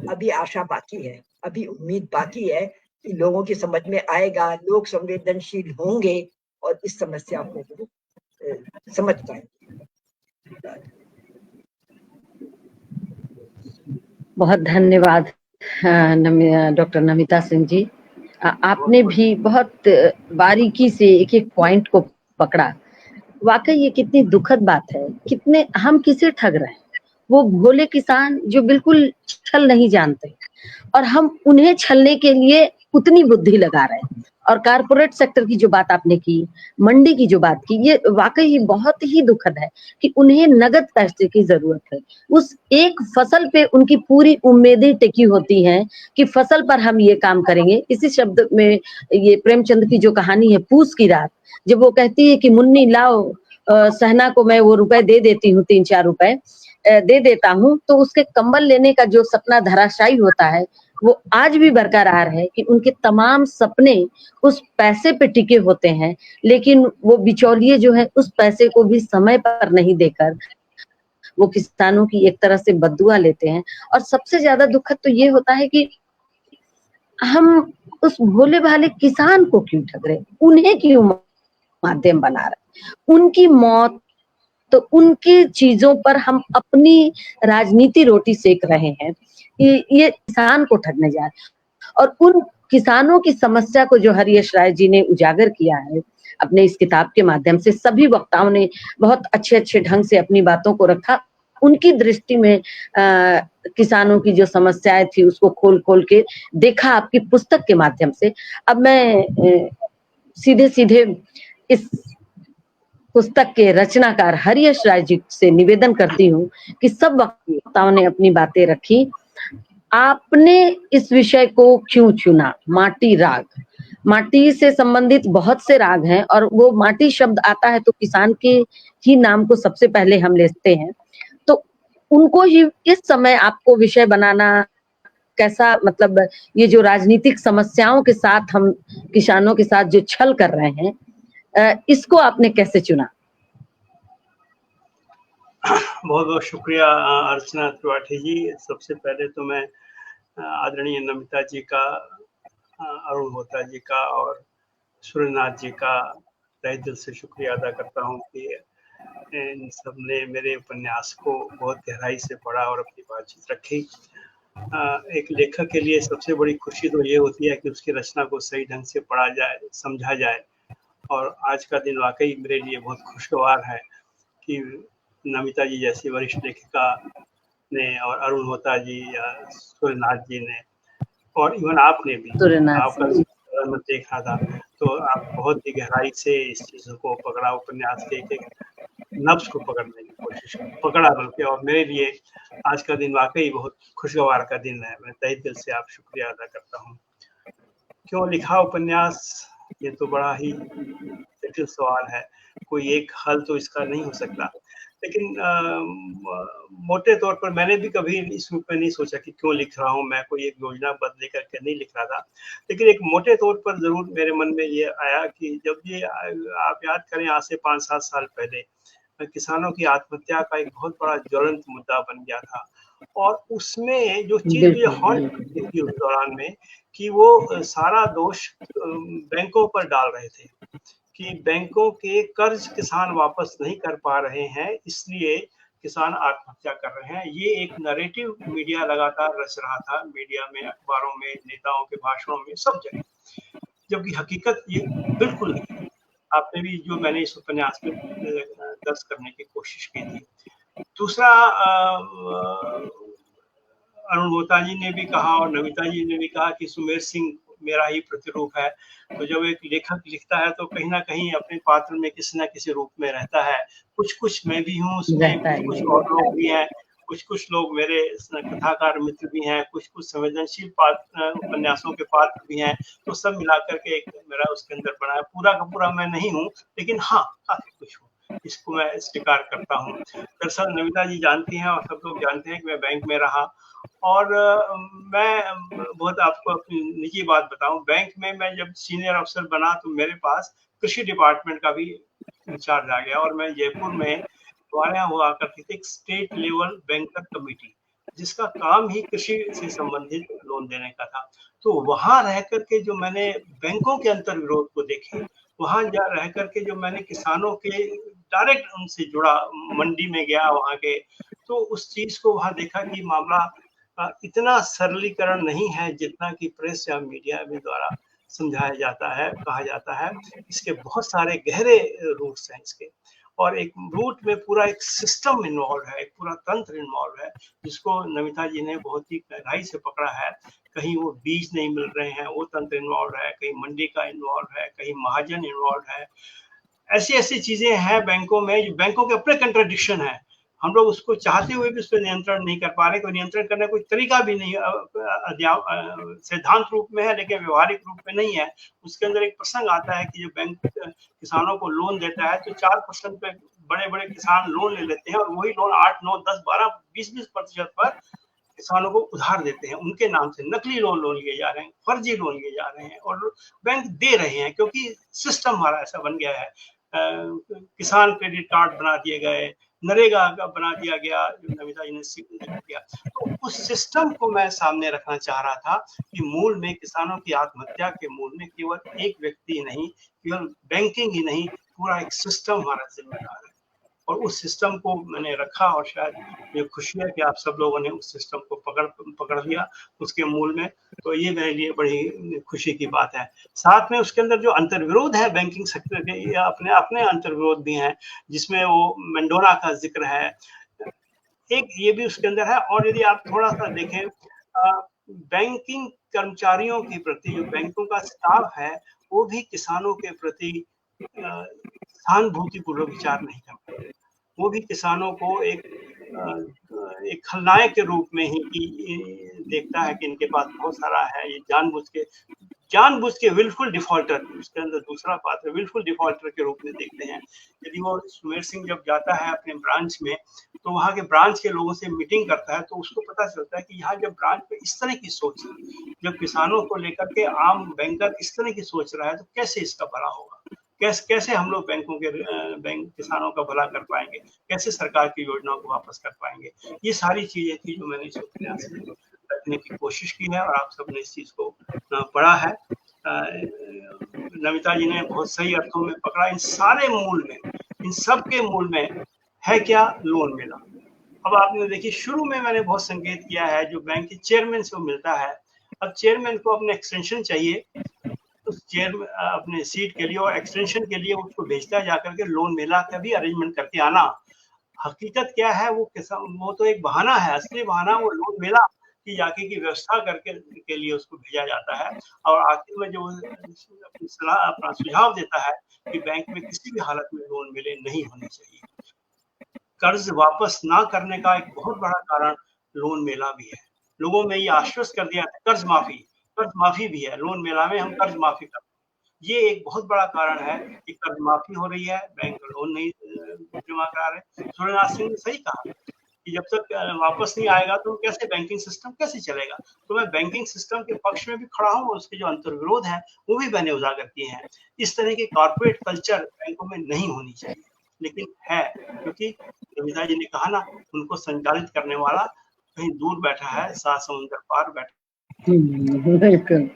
S5: अभी आशा बाकी है, अभी उम्मीद बाकी है कि लोगों की समझ में आएगा, लोग संवेदनशील होंगे और इस समस्या को वो समझ पाएंगे।
S1: बहुत धन्यवाद डॉक्टर नमिता सिंह जी। आपने भी बहुत बारीकी से एक एक पॉइंट को पकड़ा। वाकई ये कितनी दुखद बात है, कितने हम किसे ठग रहे हैं, वो भोले किसान जो बिल्कुल छल नहीं जानते, और हम उन्हें छलने के लिए उतनी बुद्धि लगा रहे हैं। और कारपोरेट सेक्टर की जो बात आपने की, मंडी की जो बात की, ये वाकई बहुत ही दुखद है कि उन्हें नगद पैसे की जरूरत है। उस एक फसल पे उनकी पूरी उम्मीदें टिकी होती हैं कि फसल पर हम ये काम करेंगे। इसी शब्द में ये प्रेमचंद की जो कहानी है पूस की रात, जब वो कहती है कि मुन्नी लाओ सहना को मैं वो रुपए दे देती हूँ, 3-4 रुपए दे देता हूँ, तो उसके कंबल लेने का जो सपना धराशायी होता है वो आज भी बरकरार है कि उनके तमाम सपने उस पैसे पे टिके होते हैं, लेकिन वो बिचौलिए जो है उस पैसे को भी समय पर नहीं देकर वो किसानों की एक तरह से बद्दुआ लेते हैं। और सबसे ज्यादा दुखद तो ये होता है कि हम उस भोले भाले किसान को क्यों ठग रहे, उन्हें क्यों माध्यम बना रहे, उनकी मौत तो उनकी चीजों पर हम अपनी राजनीति रोटी सेक रहे हैं। ये किसान को ठगने जा रहे। और उन किसानों की समस्या को जो हरीश राय जी ने उजागर किया है अपने इस किताब के माध्यम से, सभी वक्ताओं ने बहुत अच्छे ढंग से अपनी बातों को रखा। उनकी दृष्टि में किसानों की जो समस्याएं थी उसको खोल के देखा आपकी पुस्तक के माध्यम से। अब मैं सीधे इस पुस्तक के रचनाकार हरीश राय जी से निवेदन करती हूँ कि सब वक्ताओं ने अपनी बातें रखी, आपने इस विषय को क्यों चुना? माटी राग, माटी से संबंधित बहुत से राग हैं और वो माटी शब्द आता है तो किसान के ही नाम को सबसे पहले हम लेते हैं, तो उनको ही इस समय आपको विषय बनाना कैसा, मतलब ये जो राजनीतिक समस्याओं के साथ हम किसानों के साथ जो छल कर रहे हैं, इसको आपने कैसे चुना?
S6: बहुत बहुत शुक्रिया अर्चना त्रिपाठी जी। सबसे पहले तो मैं आदरणीय नमिता जी का, अरुण होता जी का और सूर्यनाथ जी का तहे दिल से शुक्रिया अदा करता हूँ कि इन सब ने मेरे उपन्यास को बहुत गहराई से पढ़ा और अपनी बातचीत रखी। एक लेखक के लिए सबसे बड़ी खुशी तो ये होती है कि उसकी रचना को सही ढंग से पढ़ा जाए, समझा जाए। और आज का दिन वाकई मेरे लिए बहुत खुशगवार है कि नमिता जी जैसी वरिष्ठ लेखिका ने और अरुण होता जी या सूर्यनाथ जी ने और इवन आपने भी, आपका मैं देख रहा था तो आप बहुत ही गहराई से इस चीज़ों को पकड़ा, उपन्यास के एक नब्ज को पकड़ने की कोशिश पकड़ा बल्कि। और मेरे लिए आज का दिन वाकई बहुत खुशगवार का दिन है। मैं तहे दिल से आप शुक्रिया अदा करता हूँ। क्यों लिखा उपन्यास, ये तो बड़ा ही जटिल सवाल है, कोई एक हल तो इसका नहीं हो सकता। लेकिन मोटे तौर पर मैंने भी कभी इस रूप में नहीं सोचा कि क्यों लिख रहा हूँ मैं, कोई एक योजनाबद्ध लेकर के नहीं लिख रहा था। लेकिन एक मोटे तौर पर जरूर मेरे मन में ये आया कि जब ये आप याद करें आज से 5-7 साल पहले किसानों की आत्महत्या का एक बहुत बड़ा ज्वलंत मुद्दा बन गया था। और उसमें जो चीज मुझे हॉन्ट करती थी उस दौरान में कि वो सारा दोष बैंकों पर डाल रहे थे कि बैंकों के कर्ज किसान वापस नहीं कर पा रहे हैं, इसलिए किसान आत्महत्या कर रहे हैं। ये एक नैरेटिव मीडिया लगातार रच रहा था, मीडिया में, अखबारों में, नेताओं के भाषणों में, सब जगह, जबकि हकीकत ये बिल्कुल नहीं। आपने भी जो मैंने इस उपन्यास में दर्ज करने की कोशिश की थी। दूसरा, अरुण होता जी ने भी कहा और नमिता जी ने भी कहा कि सुमेर सिंह मेरा ही प्रतिरूप है। तो जब एक लेखक लिखता है तो कहीं ना कहीं अपने पात्र में किसी न किसी रूप में रहता है। कुछ मैं भी हूँ उसमें, कुछ और लोग भी हैं, कुछ लोग मेरे कथाकार मित्र भी हैं, कुछ संवेदनशील उपन्यासों के पात्र भी हैं। तो सब मिलाकर के एक मेरा उसके अंदर बना है। पूरा का पूरा मैं नहीं हूँ, लेकिन हाँ काफी कुछ हूँ, इसको मैं स्वीकार करता हूँ। दरअसल नमिता जी जानती हैं और सब लोग जानते हैं कि मैं बैंक में रहा, और मैं बहुत आपको अपनी निजी बात बताऊं, बैंक में मैं जब सीनियर अफसर बना तो मेरे पास कृषि डिपार्टमेंट का भी इंचार्ज आ गया, और मैं जयपुर में हमारे यहाँ हुआ करती थी एक स्टेट लेवल बैंकर कमेटी, जिसका काम ही कृषि से संबंधित लोन देने का था। तो वहां रह करके जो मैंने बैंकों के अंतर्विरोध को देखे, वहां जा रह करके जो मैंने किसानों के डायरेक्ट उनसे जुड़ा, मंडी में गया वहां के, तो उस चीज को वहां देखा कि मामला इतना सरलीकरण नहीं है जितना कि प्रेस या मीडिया में द्वारा समझाया जाता है, कहा जाता है। इसके बहुत सारे गहरे रूट्स हैं इसके, और एक रूट में पूरा एक सिस्टम इन्वॉल्व है, एक पूरा तंत्र इन्वॉल्व है, जिसको नमिता जी ने बहुत ही गहराई से पकड़ा है। कहीं वो बीज नहीं मिल रहे हैं, वो तंत्र इन्वॉल्व है, कहीं मंडी का इन्वॉल्व है, कहीं महाजन इन्वॉल्व है। ऐसी ऐसी चीजें हैं बैंकों में, जो बैंकों के अपने कंट्राडिक्शन है। हम लोग उसको चाहते हुए भी उस पर नियंत्रण नहीं कर पा रहे, कोई नियंत्रण करने का कोई तरीका भी नहीं सिद्धांत रूप में है, लेकिन व्यवहारिक रूप में नहीं है। उसके अंदर एक प्रसंग आता है कि जो बैंक किसानों को लोन देता है तो 4% पे बड़े बड़े किसान लोन ले लेते हैं, और वही लोन 8, 9, 10, 12, 20% पर किसानों को उधार देते हैं। उनके नाम से नकली लोन लिए जा रहे हैं, फर्जी लोन लिए जा रहे हैं, और बैंक दे रहे हैं क्योंकि सिस्टम हमारा ऐसा बन गया है। किसान क्रेडिट कार्ड बना दिए गए, नरेगा का बना दिया गया, नमिता जी ने किया। तो उस सिस्टम को मैं सामने रखना चाह रहा था कि मूल में किसानों की आत्महत्या के मूल में केवल एक व्यक्ति नहीं, केवल बैंकिंग ही नहीं, पूरा एक सिस्टम हमारा जिम्मेदार है। और उस सिस्टम को मैंने रखा, और शायद ये खुशी है कि आप सब लोगों ने उस सिस्टम को पकड़ लिया उसके मूल में। तो ये मेरे लिए बड़ी खुशी की बात है। साथ में उसके अंदर जो अंतर्विरोध है बैंकिंग सेक्टर के, या अपने अपने अंतर्विरोध भी हैं, जिसमें वो मेंडोना का जिक्र है, एक ये भी उसके अंदर है। और यदि आप थोड़ा सा देखें, बैंकिंग कर्मचारियों के प्रति जो बैंकों का स्टाफ है, वो भी किसानों के प्रति सहानुभूतिपूर्वक विचार नहीं करता। वो भी किसानों को एक खलनायक के रूप में ही देखता है कि इनके पास बहुत सारा है, ये जानबूझ के विलफुल डिफॉल्टर, उसके अंदर दूसरा पात्र विलफुल डिफॉल्टर के रूप में देखते हैं। यदि वो सुमेर सिंह जब जाता है अपने ब्रांच में, तो वहाँ के ब्रांच के लोगों से मीटिंग करता है, तो उसको पता चलता है कि यहाँ जब ब्रांच में इस तरह की सोच है, जब किसानों को लेकर के आम बैंकर इस तरह की सोच रहा है, तो कैसे इसका भला होगा, कैसे हम लोग बैंक किसानों का भला कर पाएंगे, कैसे सरकार की योजनाओं को वापस कर पाएंगे। ये सारी चीजें थी जो मैंने इस उपन्यास में रखने की कोशिश की है, और आप सबने इस चीज को पढ़ा है। नमिता जी ने बहुत सही अर्थों में पकड़ा। इन सारे मूल में, इन सब के मूल में है क्या? लोन मेला। अब आपने देखिए, शुरू में मैंने बहुत संकेत किया है, जो बैंक के चेयरमैन से वो मिलता है, अब चेयरमैन को अपने एक्सटेंशन चाहिए, उस चेयर अपने सीट के लिए और एक्सटेंशन के लिए उसको भेजता है जाकर के लोन मेला का भी अरेंजमेंट करके आना। हकीकत क्या है? वो तो एक बहाना है, असली बहाना वो लोन मेला की जाके की व्यवस्था करके के लिए उसको भेजा जाता है। और आखिर में जो अपनी सलाह, अपना सुझाव देता है कि बैंक में किसी भी हालत में लोन मिले नहीं होने चाहिए। कर्ज वापस ना करने का एक बहुत बड़ा कारण लोन मेला भी है। लोगों में ये आश्वस्त कर दिया कर्ज माफी भी है, लोन मेला में हम कर्ज माफी करते हैं। ये एक बहुत बड़ा कारण है कि कर्ज माफी हो रही है, बैंक लोन नहीं जमा करा रहे। सूर्यनाथ सिंह ने सही कहा कि जब तक वापस नहीं आएगा तो कैसे बैंकिंग सिस्टम कैसे चलेगा। तो मैं बैंकिंग सिस्टम के पक्ष में भी खड़ा हूँ, और उसके जो अंतर्विरोध है वो भी मैंने उजागर किए हैं। इस तरह की कॉर्पोरेट कल्चर बैंकों में नहीं होनी चाहिए, लेकिन है, क्योंकि नमिता जी ने कहा ना, उनको संचालित करने वाला कहीं दूर बैठा है, 7 समुंदर पार बैठा।
S1: बिल्कुल।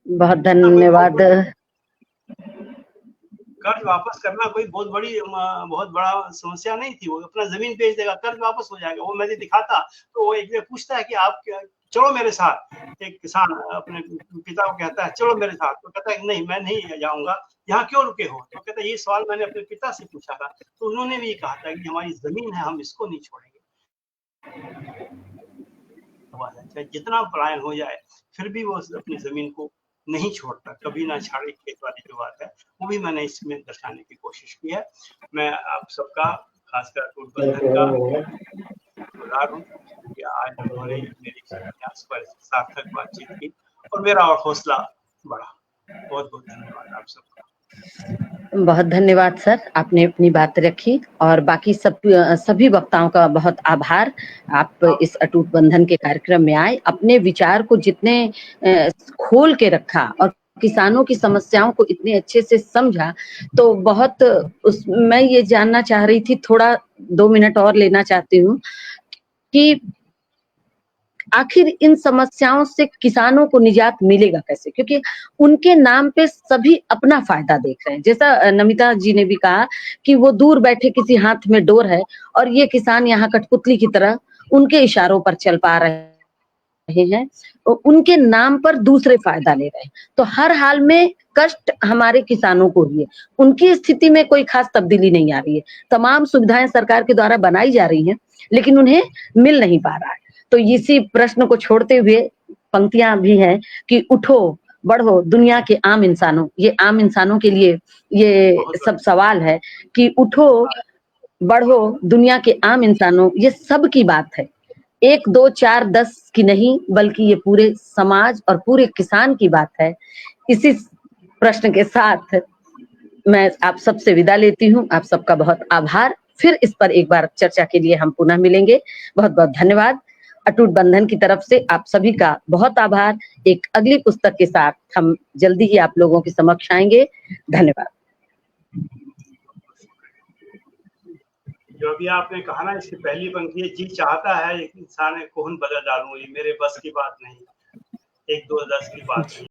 S1: बहुत धन्यवाद।
S6: कर्ज वापस करना कोई बहुत बड़ा समस्या नहीं थी। वो अपना जमीन बेच देगा, कर्ज वापस हो जाएगा। वो मैं दिखाता तो वो एक पूछता है कि आप चलो मेरे साथ। एक किसान अपने पिता को कहता है चलो मेरे साथ, तो कहता है नहीं मैं नहीं जाऊंगा, यहाँ क्यों रुके हो? तो कहता है ये सवाल मैंने अपने पिता से पूछा था, तो उन्होंने भी कहा था कि हमारी जमीन है, हम इसको नहीं छोड़ेंगे। चाहे जितना पलायन हो जाए फिर भी वो अपनी जमीन को नहीं छोड़ता, कभी ना छाड़े खेत वाली जो बात है वो भी मैंने इसमें दर्शाने की कोशिश की है। मैं आप सबका खासकर अटूट बंधन का शुक्रगुजार हूँ कि आज उन्होंने मेरी प्रयास पर सार्थक बातचीत की और मेरा और हौसला बढ़ा। बहुत बहुत धन्यवाद आप सबका।
S1: बहुत धन्यवाद सर, आपने अपनी बात रखी और बाकी सभी वक्ताओं का बहुत आभार। आप इस अटूट बंधन के कार्यक्रम में आए, अपने विचार को जितने खोल के रखा और किसानों की समस्याओं को इतने अच्छे से समझा, तो बहुत मैं ये जानना चाह रही थी, थोड़ा 2 मिनट और लेना चाहती हूँ कि आखिर इन समस्याओं से किसानों को निजात मिलेगा कैसे, क्योंकि उनके नाम पे सभी अपना फायदा देख रहे हैं। जैसा नमिता जी ने भी कहा कि वो दूर बैठे किसी हाथ में डोर है और ये किसान यहाँ कठपुतली की तरह उनके इशारों पर चल पा रहे हैं, उनके नाम पर दूसरे फायदा ले रहे हैं। तो हर हाल में कष्ट हमारे किसानों को ही है, उनकी स्थिति में कोई खास तब्दीली नहीं आ रही है। तमाम सुविधाएं सरकार के द्वारा बनाई जा रही हैं, लेकिन उन्हें मिल नहीं पा रहा है। तो इसी प्रश्न को छोड़ते हुए पंक्तियां भी हैं कि उठो बढ़ो दुनिया के आम इंसानों, ये आम इंसानों के लिए ये सब सवाल है कि उठो बढ़ो दुनिया के आम इंसानों, ये सब की बात है, 1 2 4 10 की नहीं, बल्कि ये पूरे समाज और पूरे किसान की बात है। इसी प्रश्न के साथ मैं आप सबसे विदा लेती हूँ। आप सबका बहुत आभार। फिर इस पर एक बार चर्चा के लिए हम पुनः मिलेंगे। बहुत बहुत धन्यवाद। अटूट बंधन की तरफ से आप सभी का बहुत आभार। एक अगली पुस्तक के साथ हम जल्दी ही आप लोगों के समक्ष आएंगे। धन्यवाद।
S6: जो अभी आपने कहा ना, इसकी पहली पंक्ति है, जी चाहता है एक इंसान को बदल डालूं, ये मेरे बस की बात नहीं, 1 2 10 की बात नहीं।